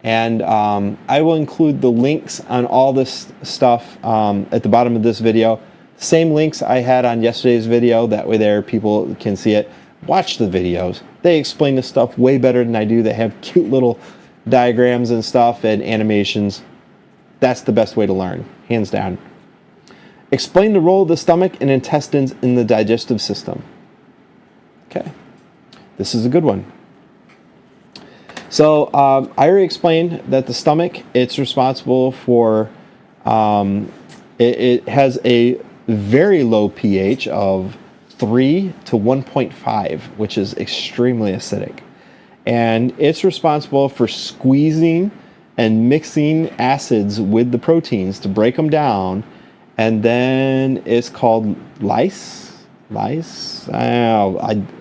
And I will include the links on all this stuff at the bottom of this video. Same links I had on yesterday's video. That way there people can see it. Watch the videos. They explain this stuff way better than I do. They have cute little diagrams and stuff and animations. That's the best way to learn, hands down. Explain the role of the stomach and intestines in the digestive system. Okay, this is a good one. So I already explained that the stomach, it's responsible for, it has a very low pH of 3 to 1.5, which is extremely acidic. And it's responsible for squeezing and mixing acids with the proteins to break them down. And then it's called lyse? I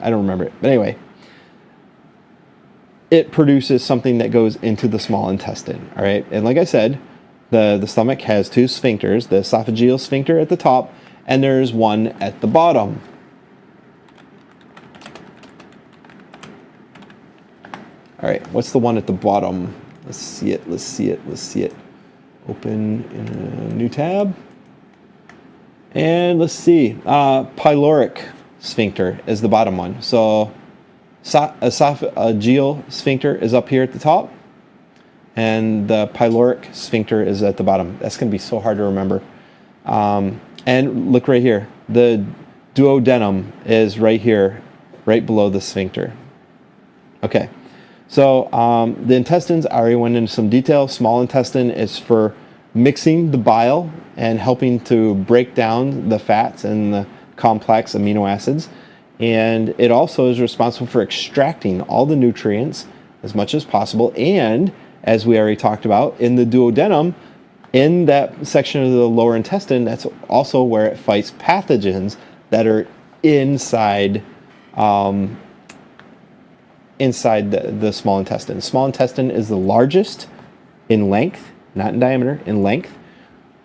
don't remember it. But anyway, it produces something that goes into the small intestine. All right. And like I said, the stomach has two sphincters, the esophageal sphincter at the top, and there's one at the bottom. All right, what's the one at the bottom? Let's see it. Open in a new tab. And let's see, pyloric sphincter is the bottom one. So esophageal sphincter is up here at the top, and the pyloric sphincter is at the bottom. That's going to be so hard to remember. And look right here. The duodenum is right here, right below the sphincter. Okay. So the intestines, I already went into some detail. Small intestine is for mixing the bile and helping to break down the fats and the complex amino acids. And it also is responsible for extracting all the nutrients as much as possible. And as we already talked about, in the duodenum, in that section of the lower intestine, that's also where it fights pathogens that are inside inside the small intestine. The small intestine is the largest in length, not in diameter, in length.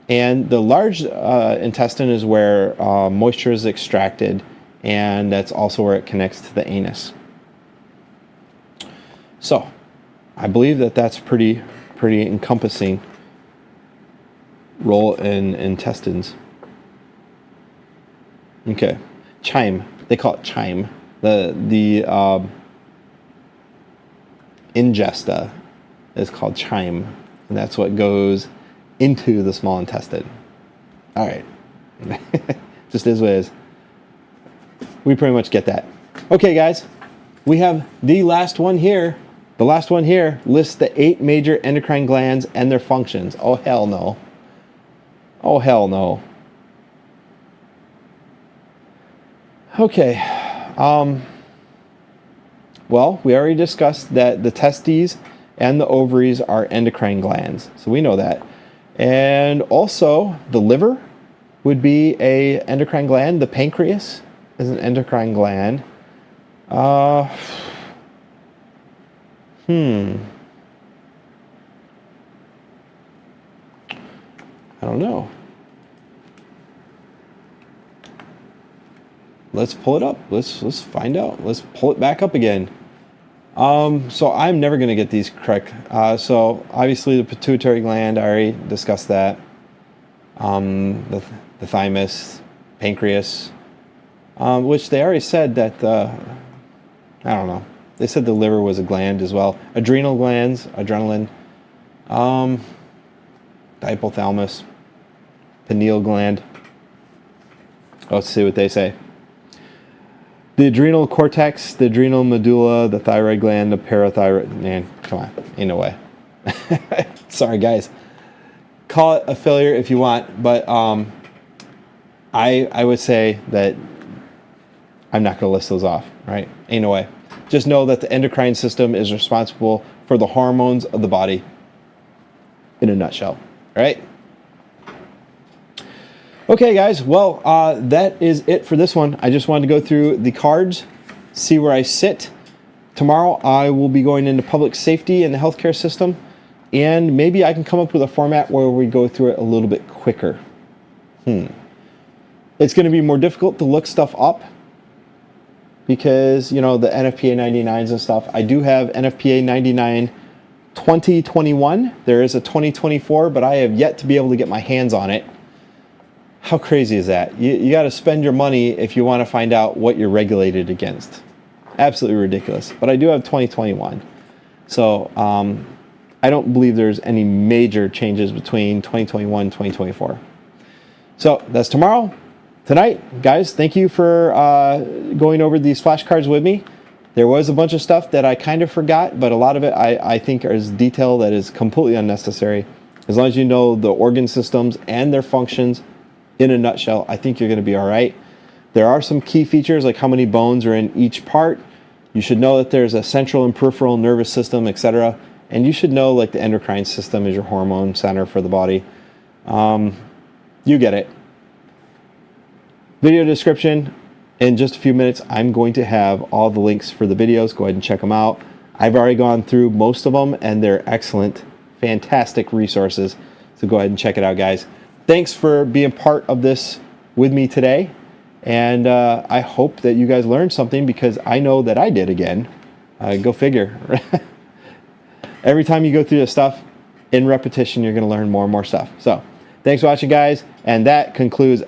And the large intestine is where moisture is extracted, and that's also where it connects to the anus. So I believe that that's pretty encompassing role in intestines. Okay, chyme. They call it chyme. The ingesta is called chyme, and that's what goes into the small intestine. All right, just is what it is. We pretty much get that. Okay, guys, we have the last one here. The last one here lists the 8 major endocrine glands and their functions. Oh, hell no. Oh, hell no. Okay. Well, we already discussed that the testes and the ovaries are endocrine glands. So we know that. And also, the liver would be a endocrine gland. The pancreas is an endocrine gland. I don't know. Let's pull it up. Let's find out. Let's pull it back up again. So I'm never going to get these correct. So obviously the pituitary gland, I already discussed that. The thymus, pancreas, which they already said that, I don't know. They said the liver was a gland as well. Adrenal glands, adrenaline, the hypothalamus, pineal gland. Let's see what they say. The adrenal cortex, the adrenal medulla, the thyroid gland, the parathyroid. Man, come on, ain't no way. Sorry, guys. Call it a failure if you want, but I would say that I'm not going to list those off. Right? Ain't no way. Just know that the endocrine system is responsible for the hormones of the body. In a nutshell. All right? Okay, guys, well, that is it for this one. I just wanted to go through the cards, see where I sit. Tomorrow, I will be going into public safety in the healthcare system, and maybe I can come up with a format where we go through it a little bit quicker. It's going to be more difficult to look stuff up because, you know, the NFPA 99s and stuff. I do have NFPA 99 2021. There is a 2024, but I have yet to be able to get my hands on it. How crazy is that? You got to spend your money if you want to find out what you're regulated against. Absolutely ridiculous. But I do have 2021. So I don't believe there's any major changes between 2021 and 2024. So that's tomorrow. Tonight, guys, thank you for going over these flashcards with me. There was a bunch of stuff that I kind of forgot, but a lot of it I think is detail that is completely unnecessary. As long as you know the organ systems and their functions in a nutshell, I think you're going to be all right. There are some key features like how many bones are in each part. You should know that there's a central and peripheral nervous system, etc. And you should know like the endocrine system is your hormone center for the body. You get it. Video description. In just a few minutes, I'm going to have all the links for the videos. Go ahead and check them out. I've already gone through most of them, and they're excellent, fantastic resources. So go ahead and check it out, guys. Thanks for being part of this with me today. And I hope that you guys learned something, because I know that I did again. Go figure. Every time you go through this stuff, in repetition, you're going to learn more and more stuff. So thanks for watching, guys. And that concludes